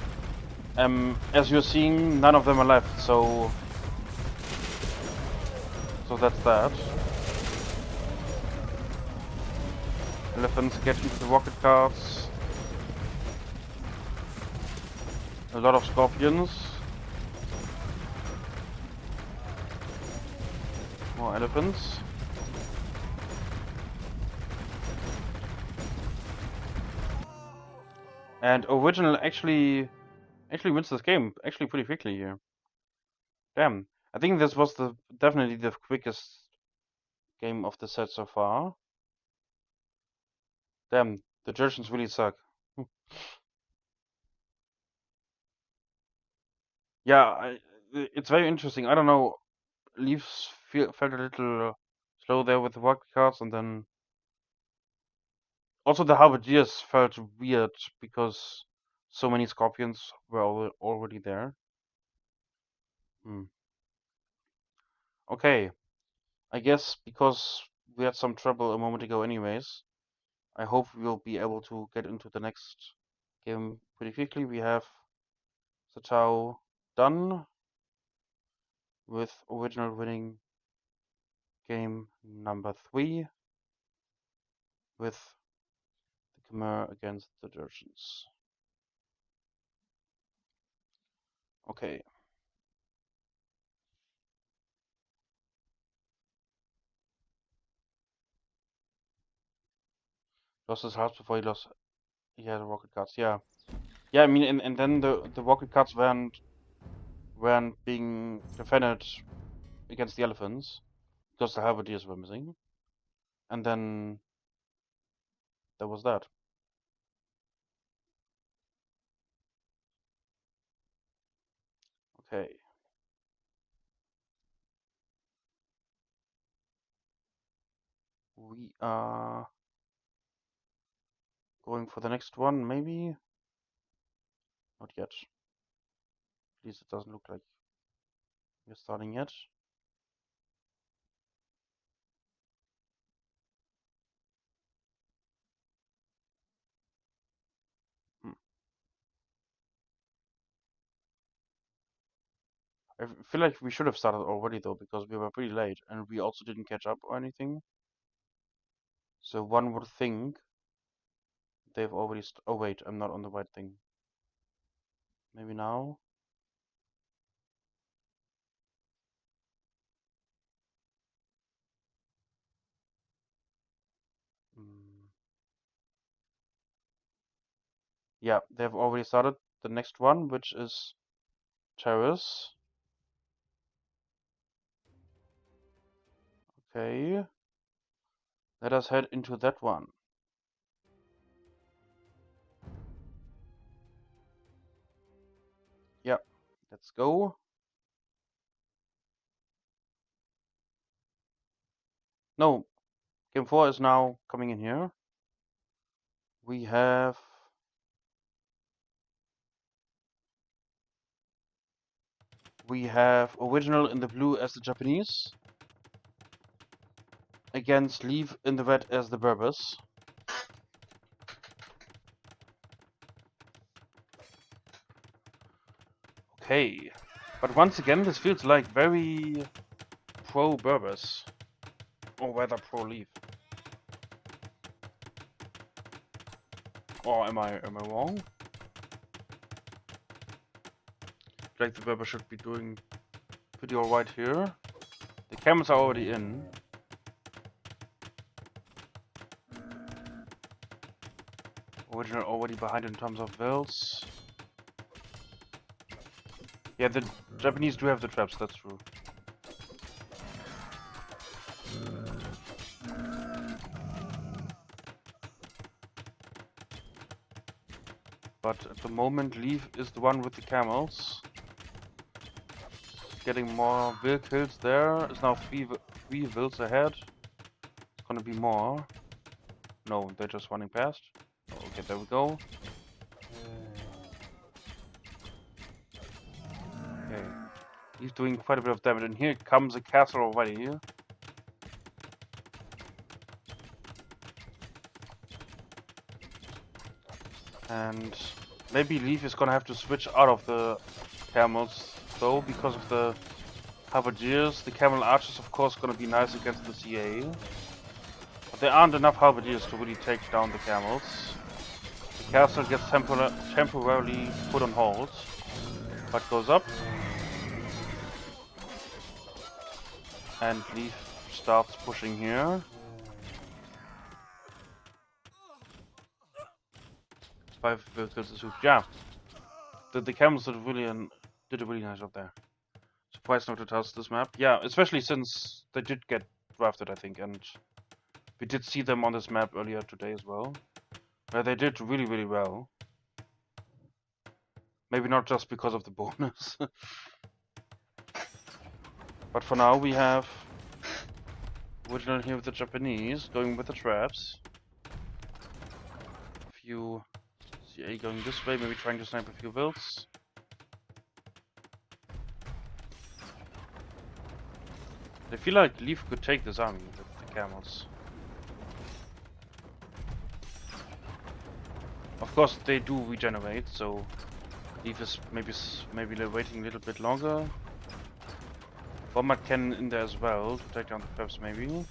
As you're seeing, none of them are left, so that's that. Elephants get into the rocket cards. A lot of scorpions. More elephants. And original actually wins this game actually pretty quickly here. Damn. I think this was definitely the quickest game of the set so far. Damn, the Gersons really suck. Yeah, it's very interesting. I don't know. Leafs felt a little slow there with the rocket cards, and then also the halberdiers felt weird because so many scorpions were already there. Hmm. Okay, I guess because we had some trouble a moment ago anyways, I hope we'll be able to get into the next game pretty quickly. We have the Tau done with original winning game number 3 with the Khmer against the Georgians. Okay. Lost his house before he lost. He had rocket cards. Yeah, yeah. I mean, and then the rocket cards weren't being defended against the elephants because the halberdiers were missing, and then there was that. Okay. We are going for the next one, maybe? Not yet. At least it doesn't look like we're starting yet. Hmm. I feel like we should have started already though, because we were pretty late and we also didn't catch up or anything. So one would think they've already. Oh wait, I'm not on the right thing. Maybe now? Mm. Yeah, they've already started the next one, which is Terrace. Okay. Let us head into that one. Yeah, let's go. No, game 4 is now coming in here. We have original in the blue as the Japanese against Leaf in the red as the Berbers. Okay, but once again this feels like very pro Berbers, or rather pro Leaf. Or am I wrong? Like the Berber should be doing pretty alright here. The camels are already in. Original already behind in terms of builds. Yeah, the Japanese do have the traps, that's true. But at the moment, Leaf is the one with the camels. Getting more will kills there. It's now three wills ahead. It's gonna be more. No, they're just running past. Okay, there we go. Okay. He's doing quite a bit of damage, and here comes a castle already. And maybe Leaf is gonna have to switch out of the camels though, because of the halberdiers. The camel archers, of course, gonna be nice against the CA. But there aren't enough halberdiers to really take down the camels. The castle gets temporarily put on hold, but goes up. And Leaf starts pushing here. 5 vehicles is huge. Yeah, the camels did a really nice job there. Surprised not to touch this map. Yeah, especially since they did get drafted, I think, and we did see them on this map earlier today as well. Where they did really, really well. Maybe not just because of the bonus. But for now we have original here with the Japanese, going with the traps. A few CA going this way, maybe trying to snipe a few builds. I feel like Leaf could take this army with the camels. Of course they do regenerate, so Leaf is maybe waiting a little bit longer. Bomber cannon in there as well to take down the traps maybe.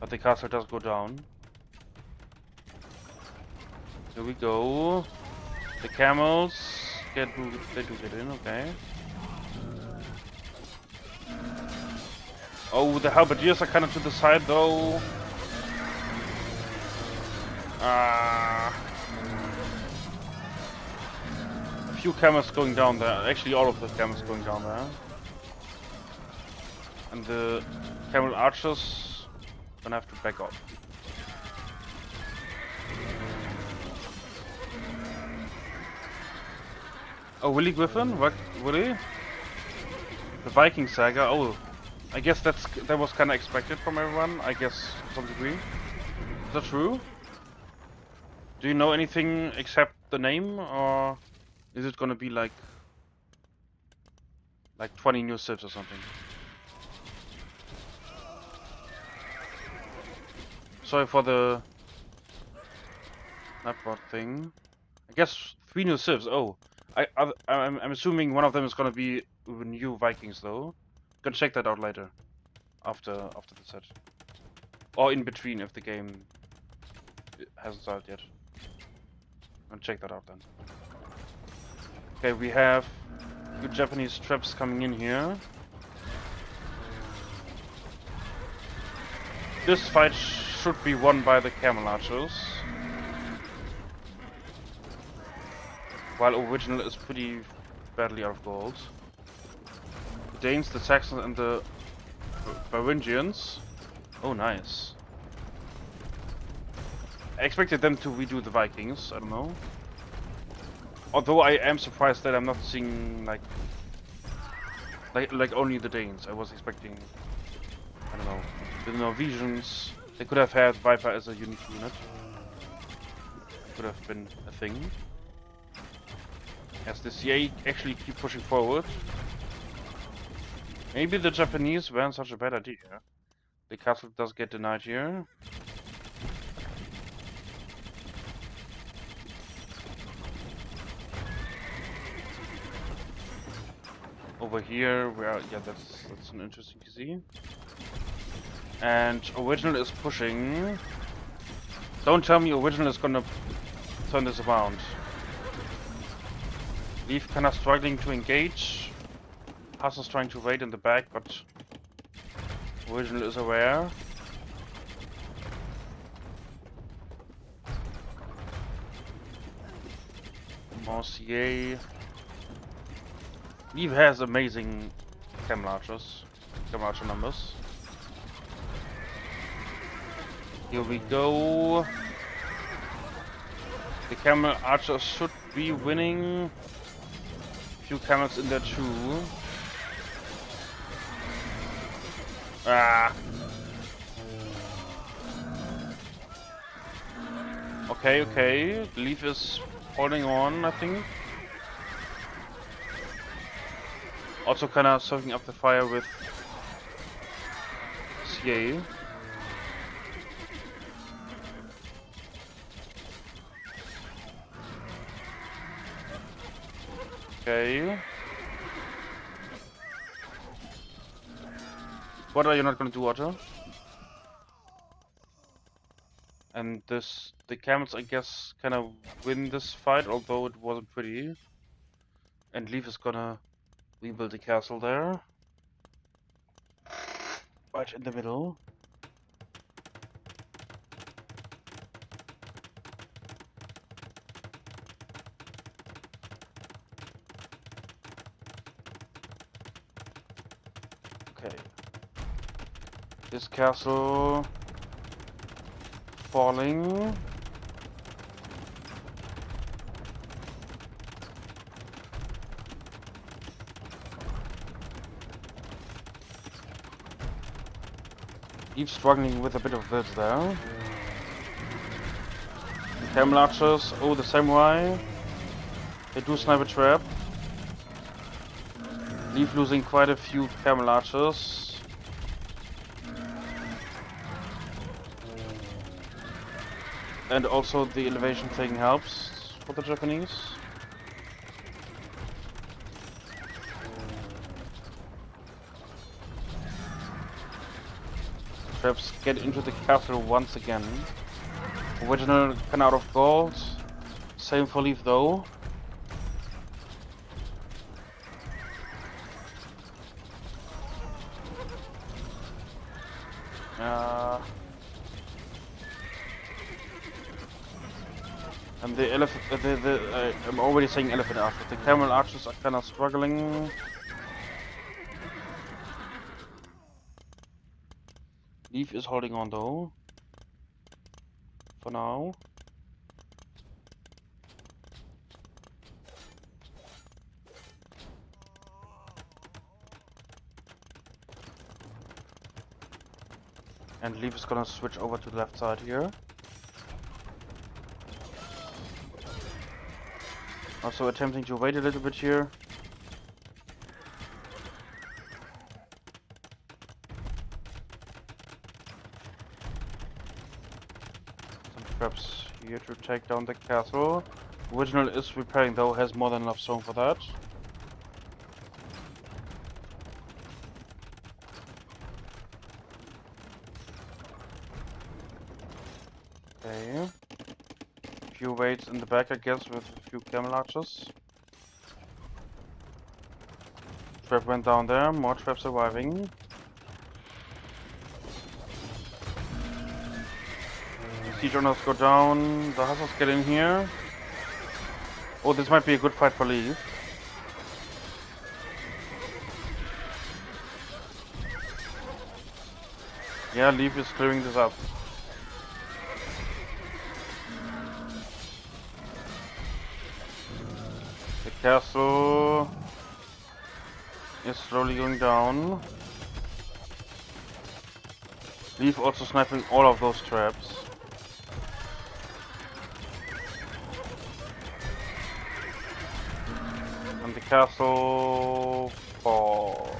But the castle does go down. Here we go. The camels they do get in, okay. Oh, the halberdiers are kind of to the side though. A few camels going down there. Actually, all of the camels going down there. And the camel archers gonna have to back off. Oh, Willy Griffin? What? Willy? The Viking saga? Oh, I guess that was kind of expected from everyone. I guess to some degree. Is that true? Do you know anything except the name, or is it gonna be like 20 new civs or something? Sorry for the Nightbot thing. I guess 3 new civs. Oh, I'm assuming one of them is gonna be new Vikings though. Gonna check that out later, after the set, or in between if the game hasn't started yet. Gonna check that out then. Okay, we have a few Japanese traps coming in here. This fight should be won by the camel archers, while original is pretty badly out of gold. The Danes, the Saxons, and the Varangians. Oh, nice. I expected them to redo the Vikings. I don't know. Although I am surprised that I'm not seeing like only the Danes. I was expecting, I don't know, the Norwegians. They could have had Viper as a unique unit. Could have been a thing. As the CA actually keep pushing forward. Maybe the Japanese weren't such a bad idea. The castle does get denied here. Over here, where yeah, that's an interesting to see. And original is pushing. Don't tell me original is gonna turn this around. Leaf kinda struggling to engage. Haas trying to wait in the back, but original is aware. More CA. Leaf has amazing camel archer numbers. Here we go. The camel archers should be winning. Few camels in there too. Ah. Okay, okay. The Leaf is holding on, I think. Also kinda soaking up the fire with CA. Okay. What are you not gonna do, Otto? And the camels, I guess, kinda win this fight, although it wasn't pretty. And Leaf is gonna rebuild the castle there. Right in the middle. Okay. This castle falling. Leaf struggling with a bit of this there. Camel archers. Oh, the samurai. They do sniper trap. Leaf losing quite a few camel archers. And also the elevation thing helps for the Japanese. Traps get into the castle once again. Original can out of gold. Same for Leaf though. And the elephant, I'm already saying elephant archers. The camel archers are kind of struggling. Leaf is holding on though. For now. And Leaf is gonna switch over to the left side here. Also attempting to wait a little bit here. Some traps here to take down the castle. Original is repairing though, has more than enough stone for that. Okay. Few waits in the back, I guess, with a few camel archers. Trap went down there, more traps surviving. Siege runners go down, the hussars get in here. Oh, this might be a good fight for Leaf. Yeah, Leaf is clearing this up. The castle is slowly going down. Leaf also sniping all of those traps. And the castle falls.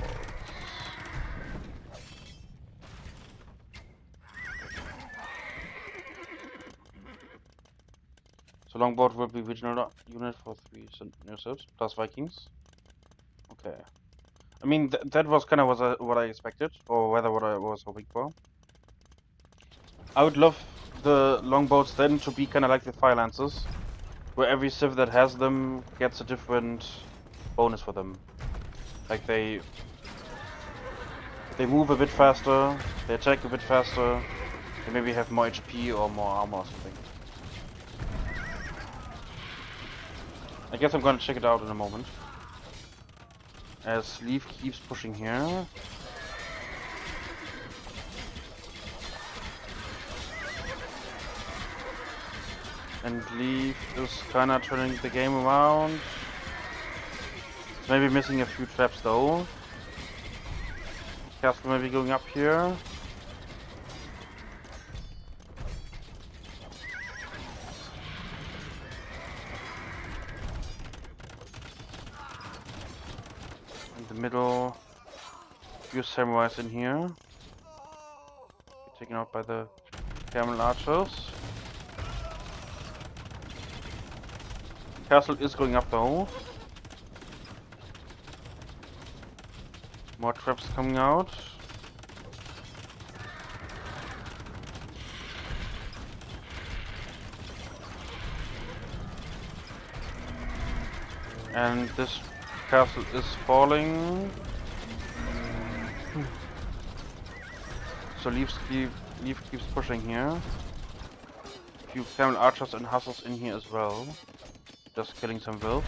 So longboat will be regional unit for 3 nurses plus Vikings. Okay. I mean, that was kind of what I expected, or rather what I was hoping for. I would love the longboats then to be kind of like the fire lances, where every civ that has them gets a different bonus for them. Like they move a bit faster, they attack a bit faster, they maybe have more HP or more armor or something. I guess I'm gonna check it out in a moment. As Leaf keeps pushing here. And Leaf is kinda turning the game around. It's maybe missing a few traps though. Castle maybe going up here. In the middle, few samurais in here. Taken out by the camel archers. Castle is going up though. More traps coming out. And this castle is falling. So Leaf keeps pushing here. A few camel archers and hussars in here as well. Just killing some wilds.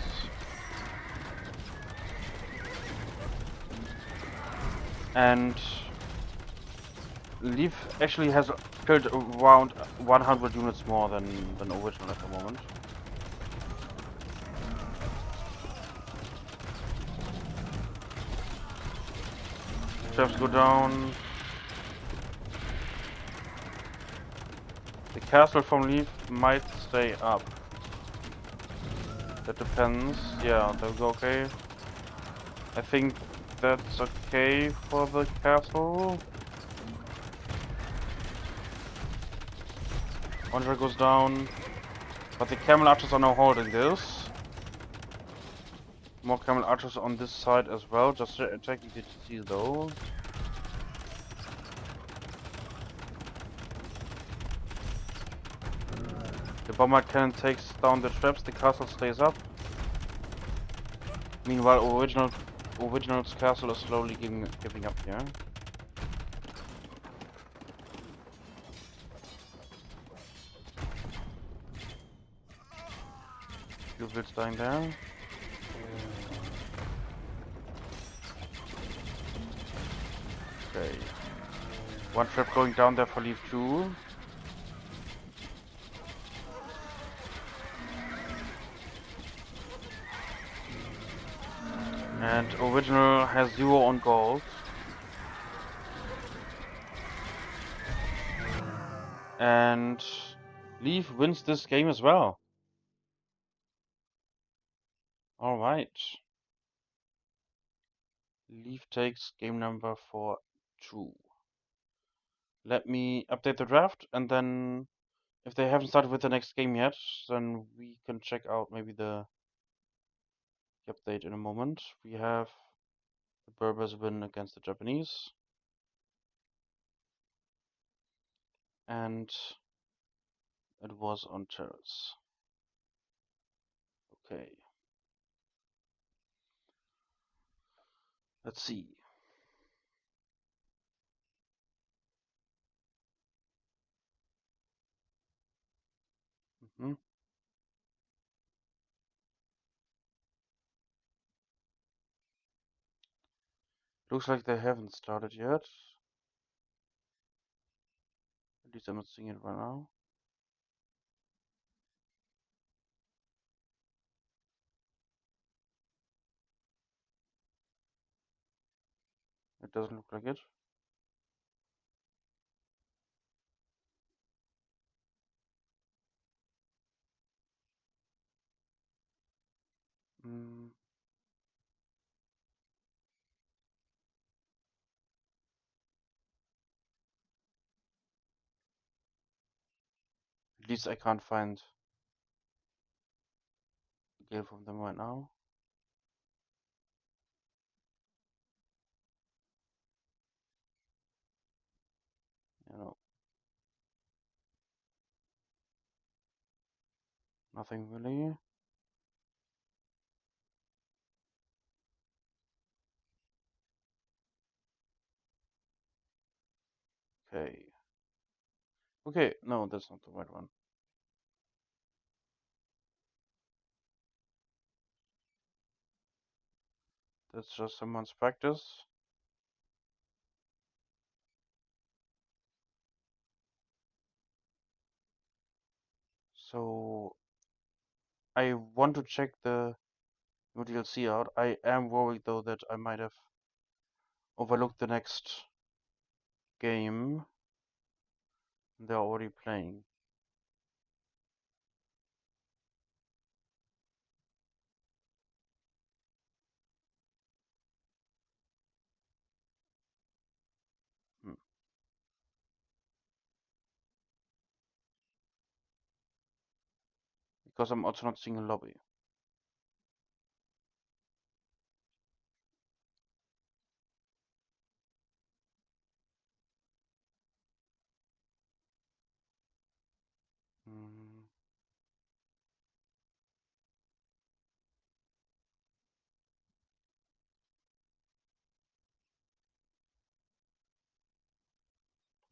And Leaf actually has killed around 100 units more than original at the moment. Traps go down. The castle from Leaf might stay up. That depends. Yeah, they'll go okay. I think that's okay for the castle. One goes down. But the camel archers are now holding this. More camel archers on this side as well, just attacking the TC though. The bomber cannon takes down the traps, the castle stays up. Meanwhile, original's castle is slowly giving up here. Few vills dying there. Okay. One trap going down there for leaf 2. And original has 0 on gold. And Leaf wins this game as well. Alright. Leaf takes game number 4-2. Let me update the draft, and then if they haven't started with the next game yet, then we can check out maybe the update in a moment. We have the Berbers win against the Japanese. And it was on terrace. Okay. Let's see. Mhm. Looks like they haven't started yet. At least I'm not seeing it right now. It doesn't look like it. Mm, at least I can't find a game from them right now. You know, nothing really. Okay. Okay, no, that's not the right one. That's just someone's practice. So I want to check the new DLC out. I am worried though that I might have overlooked the next game they're already playing. Hmm. Because I'm also not seeing a lobby. Mm,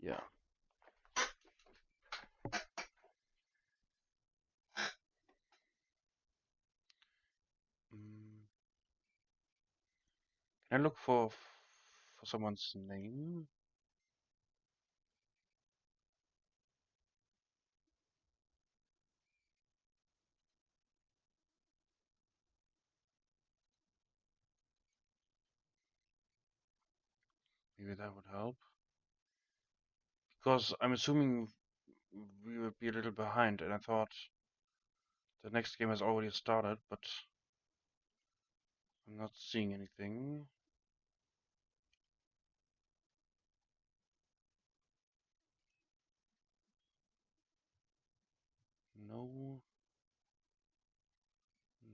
yeah. Mm, can I look for someone's name? Maybe that would help. Because I'm assuming we would be a little behind, and I thought the next game has already started, but I'm not seeing anything. No,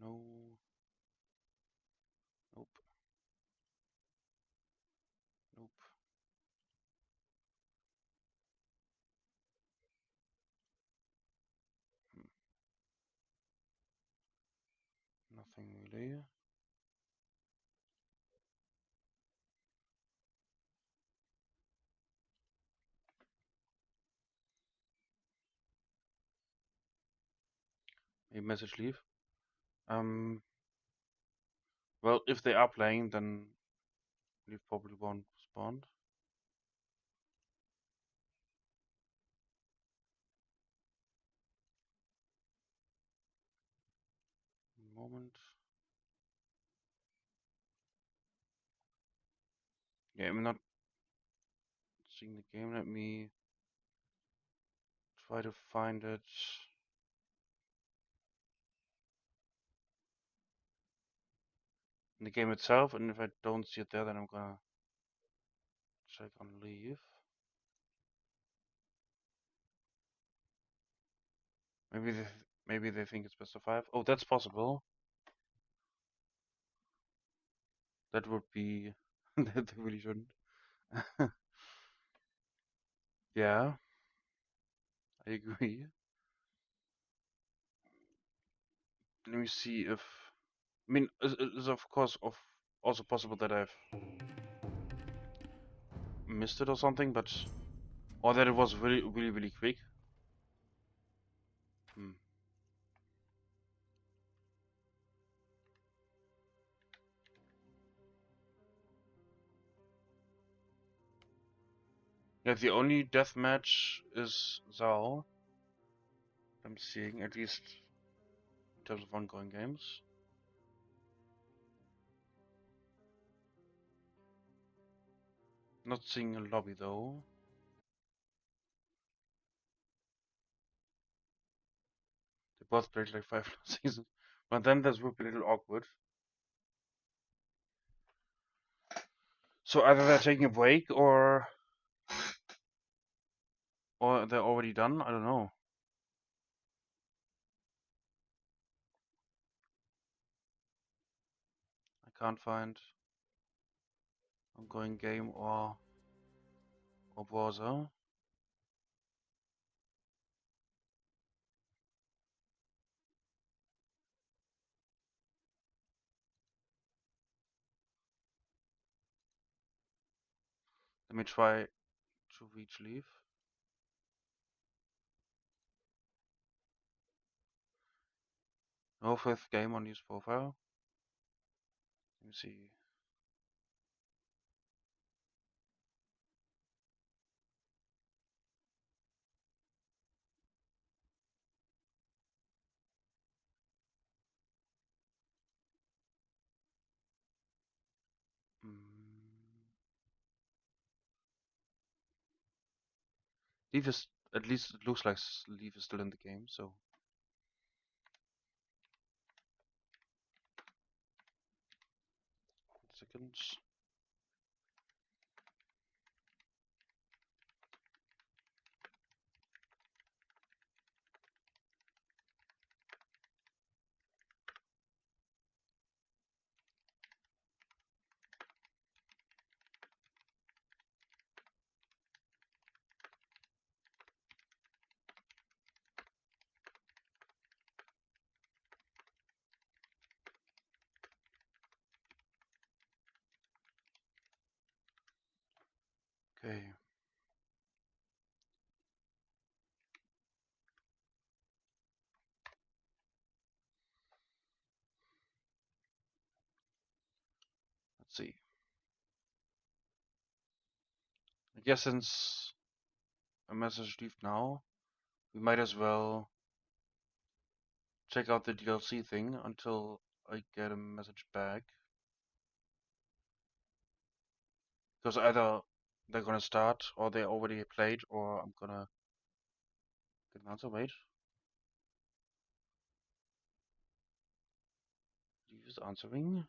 no, nope, nope. Hmm, nothing really. Maybe message leave. Um, well, if they are playing, then we probably won't spawn. Moment. Yeah, I'm not seeing the game. Let me try to find it in the game itself, and if I don't see it there, then I'm gonna check on leave. Maybe they think it's best of 5. Oh, that's possible. That would be that they really shouldn't. Yeah, I agree. Let me see if I mean it's of course also possible that I've missed it or something, but or that it was really quick. Hmm. Yeah, the only deathmatch is Zao. I'm seeing at least in terms of ongoing games. Not seeing a lobby though. They both played like 5 seasons. But then this would be a little awkward. So either they're taking a break or they're already done. I don't know. I can't find ongoing game or browser. Let me try to reach leave. No fifth game on use profile. Let me see. Mm. Leave is at least it looks like leave is still in the game. So seconds. Okay. Let's see. I guess since a message leave now, we might as well check out the DLC thing until I get a message back. Because either they're gonna start or they already played or I'm gonna get an answer. Wait. Use answering.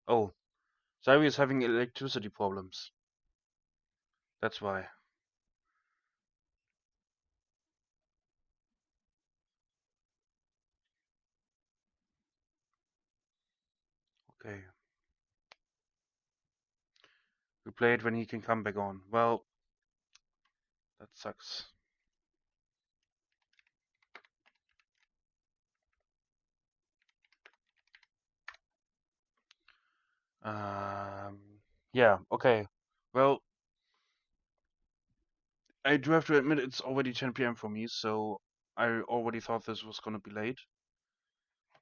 Oh, Zaryab is having electricity problems. That's why. Okay. We play it when he can come back on. Well, that sucks. Um, yeah, okay. Well, I do have to admit it's already 10 p.m. for me, so I already thought this was gonna be late.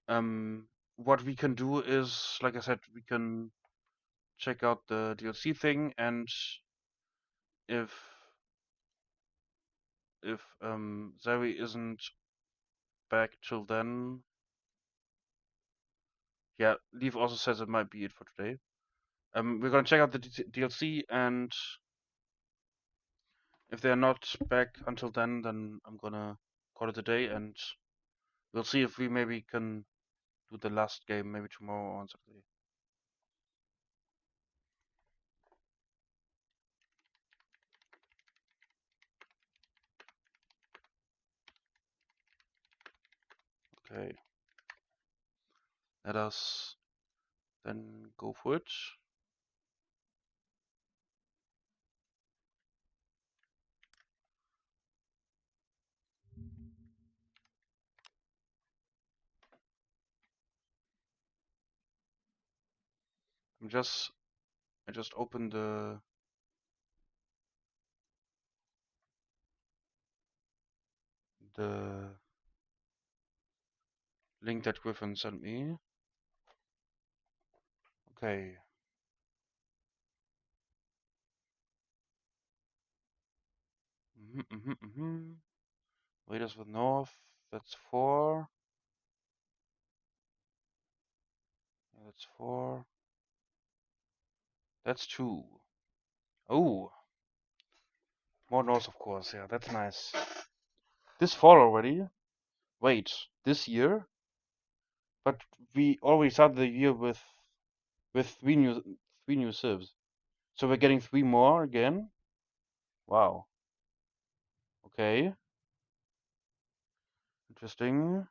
what we can do is, like I said, we can check out the DLC thing, and if Zari isn't back till then, yeah, Leaf also says it might be it for today. We're gonna check out the DLC, and if they're not back until then I'm gonna call it a day, and we'll see if we maybe can do the last game maybe tomorrow or on Saturday. Okay, let us then go for it. I just opened the link that Griffin sent me. Okay. Raiders with North. That's 4. Yeah, that's 4. That's 2. Oh, more North, of course. Yeah, that's nice. This fall already? Wait, this year? But we already started the year with three new civs. So we're getting 3 more again? Wow. Okay. Interesting.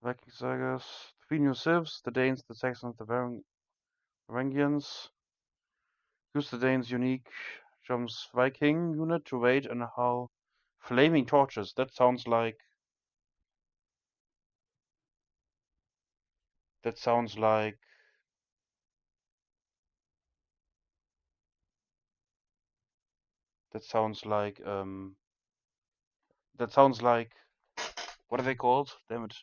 Viking sagas. 3 new civs. The Danes, the Saxons, the Varangians. Use the Danes' unique Jumps Viking unit to raid and how flaming torches. That sounds like that sounds like that sounds like that sounds like what are they called? Damn it.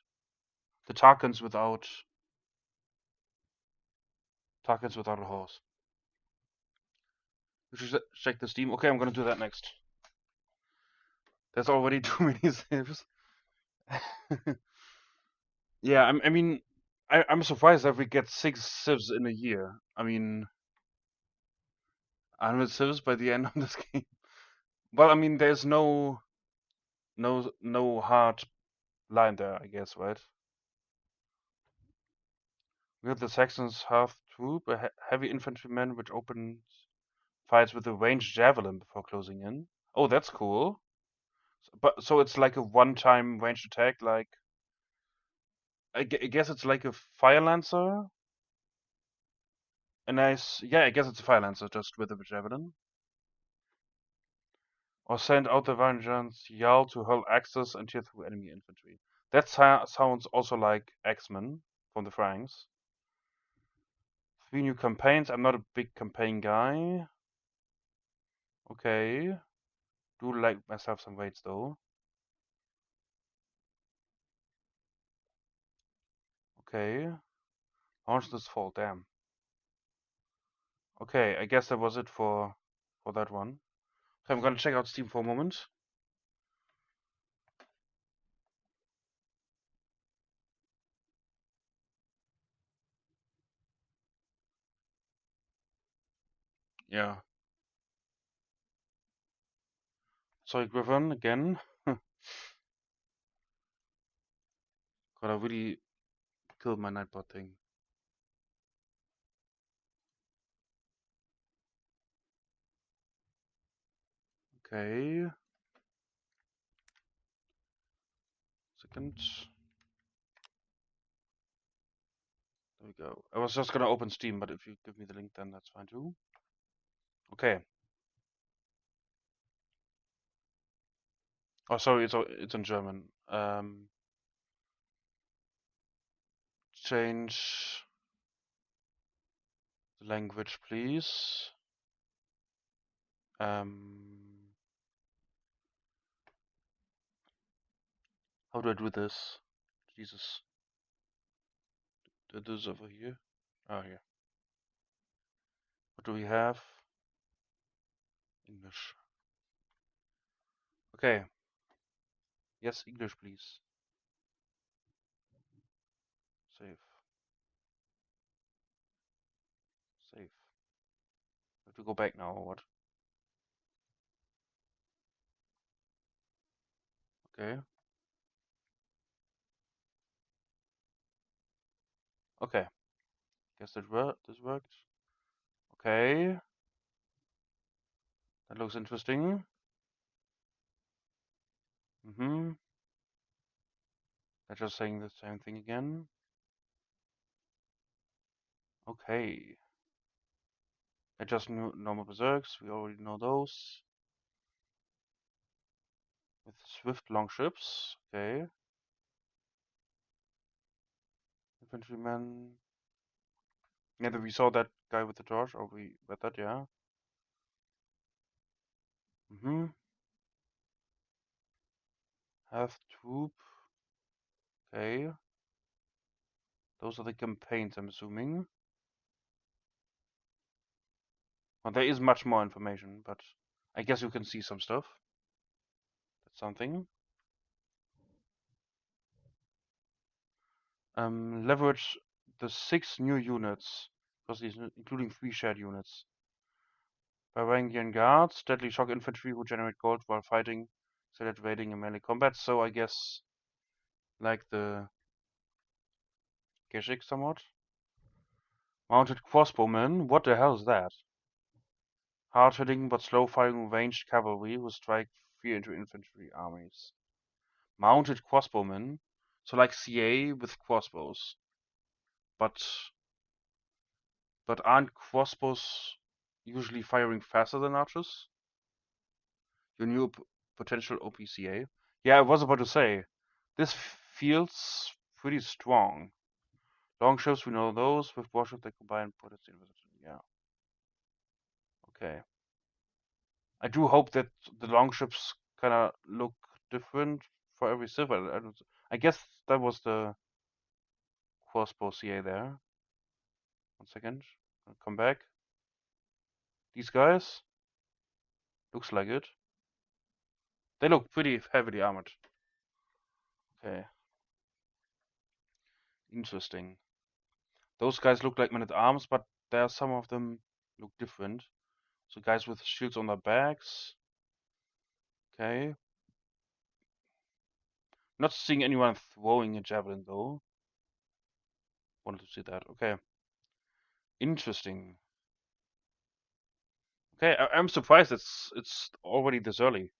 The Tarkans without a horse. We should check the Steam. Okay, I'm gonna do that next. There's already too many saves. Yeah, I mean, I'm surprised that we get 6 civs in a year. I mean, 100 civs by the end of this game. Well, I mean, there's no hard line there, I guess, right? We have the Saxons' half troop, a heavy infantryman which opens fights with a ranged javelin before closing in. Oh, that's cool. But so it's like a one-time ranged attack, like I guess it's like a fire lancer. A nice, yeah, I guess it's a fire lancer just with a javelin. Or send out the vengeance Jarl to hurl axes and tear through enemy infantry. That sounds also like X-Men from the Franks. 3 new campaigns. I'm not a big campaign guy. Okay. Do like myself some raids though. Okay. Launch this fall. Damn. Okay, I guess that was it for that one. Okay, I'm gonna check out Steam for a moment. Yeah. Sorry, Griffin, again. Gotta really kill my Nightbot thing. Okay. Second. There we go. I was just gonna open Steam, but if you give me the link, then that's fine too. Okay. Oh, sorry, it's in German. Change the language, please. How do I do this? Jesus. That is over here. Oh, here. What do we have? English. Okay. Yes, English, please. Save. Save. We have to go back now, or what? Okay. Okay. Guess this worked. Okay. That looks interesting. Mm-hmm. They're just saying the same thing again. Okay. They're just normal berserks. We already know those. With swift longships. Okay. Infantrymen. Yeah, we saw that guy with the torch. Or we read that, yeah. Mm-hmm. Have troop. Okay. Those are the campaigns, I'm assuming. Well, there is much more information, but I guess you can see some stuff. That's something. Leverage the 6 new units, because these including 3 shared units. Varangian guards, deadly shock infantry who generate gold while fighting, select raiding in melee combat. So I guess like the Geshik somewhat. Mounted crossbowmen, what the hell is that? Hard hitting but slow firing ranged cavalry who strike fear into infantry armies. Mounted crossbowmen, so like CA with crossbows. But aren't crossbows usually firing faster than archers? Your new potential OPCA? Yeah, I was about to say, this feels pretty strong. Longships, we know those. With warships, they combine potency. Yeah. Okay. I do hope that the longships kind of look different for every civil. I guess that was the crossbow CA there. 1 second. I'll come back. These guys? Looks like it. They look pretty heavily armored. Okay. Interesting. Those guys look like men at arms, but there are some of them look different. So guys with shields on their backs. Okay. Not seeing anyone throwing a javelin though. Wanted to see that. Okay. Interesting. Okay, I'm surprised it's already this early.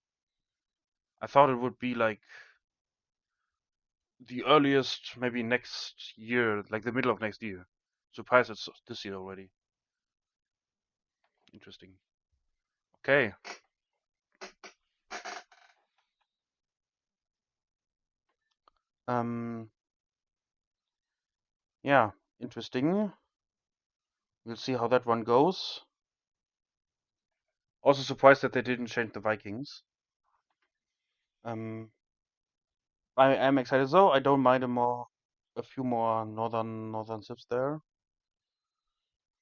I thought it would be like the earliest, maybe next year, like the middle of next year. Surprised it's this year already. Interesting. Okay. Um. Yeah. Interesting. We'll see how that one goes. Also surprised that they didn't change the Vikings. Um. I am excited though. I don't mind a few more northern ships there.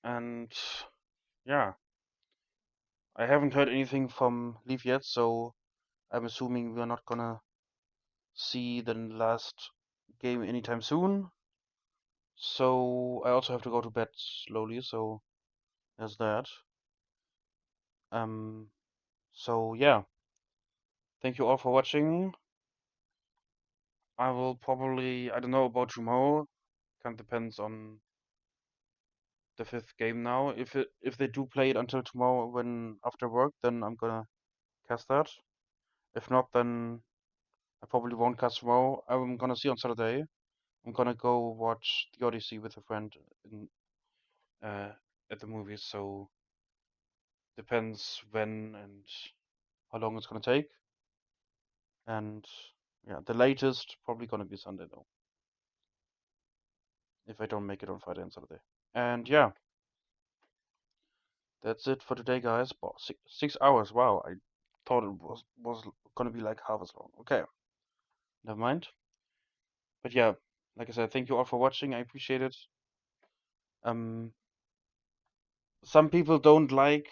And yeah, I haven't heard anything from Leaf yet, so I'm assuming we're not gonna see the last game anytime soon. So I also have to go to bed slowly, so there's that. Um, so yeah, thank you all for watching. I will probably, I don't know about tomorrow. Kind of depends on the 5th game now. If they do play it until tomorrow when after work, then I'm gonna cast that. If not, then I probably won't cast tomorrow. I'm gonna see on Saturday. I'm gonna go watch The Odyssey with a friend in, uh, at the movies. So depends when and how long it's gonna take. And yeah, the latest probably gonna be Sunday though, if I don't make it on Friday and Saturday. And yeah, that's it for today, guys. 6 hours. Wow, I thought it was gonna be like half as long. Okay, never mind. But yeah, like I said, thank you all for watching. I appreciate it. Some people don't like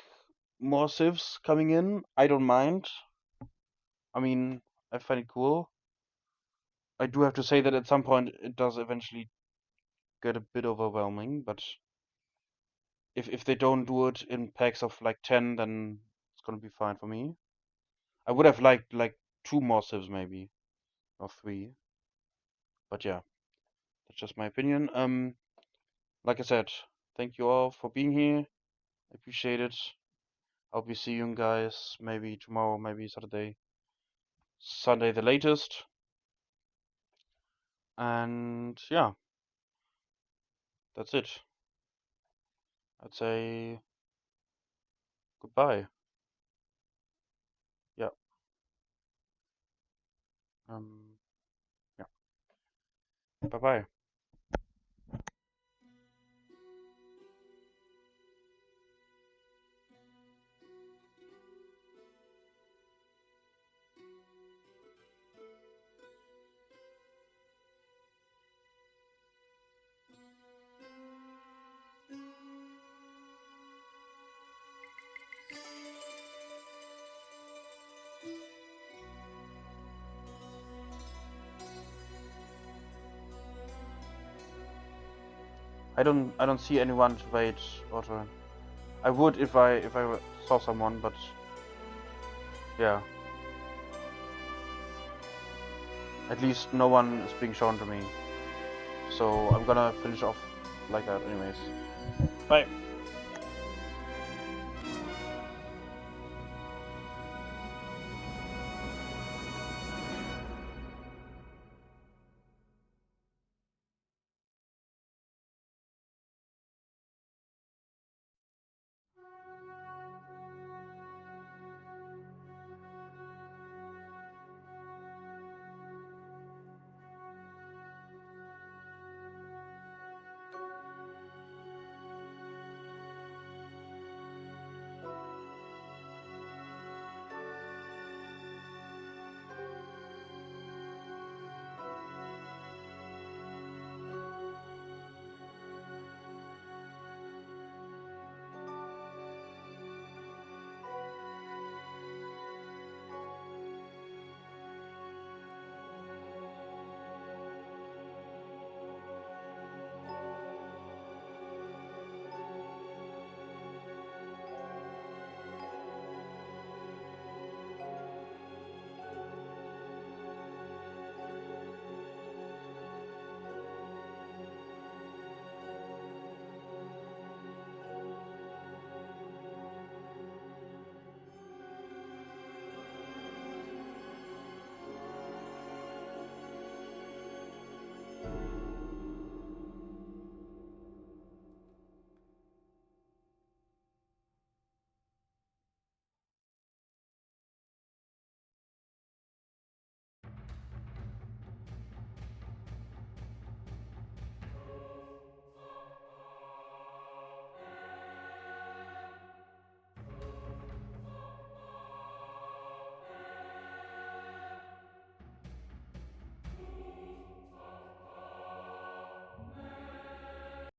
more civs coming in. I don't mind. I mean, I find it cool. I do have to say that at some point it does eventually get a bit overwhelming, but if they don't do it in packs of like 10, then it's gonna be fine for me. I would have liked like 2 more civs maybe, or 3, but yeah, that's just my opinion. Like I said, thank you all for being here. I appreciate it. I'll be seeing you guys maybe tomorrow, maybe Saturday, Sunday the latest. And yeah, that's it. I'd say goodbye. Yeah. Um. Yeah. Bye bye. I don't see anyone to wait or to. I would if I saw someone, but yeah. At least no one is being shown to me. So I'm gonna finish off like that anyways. Bye.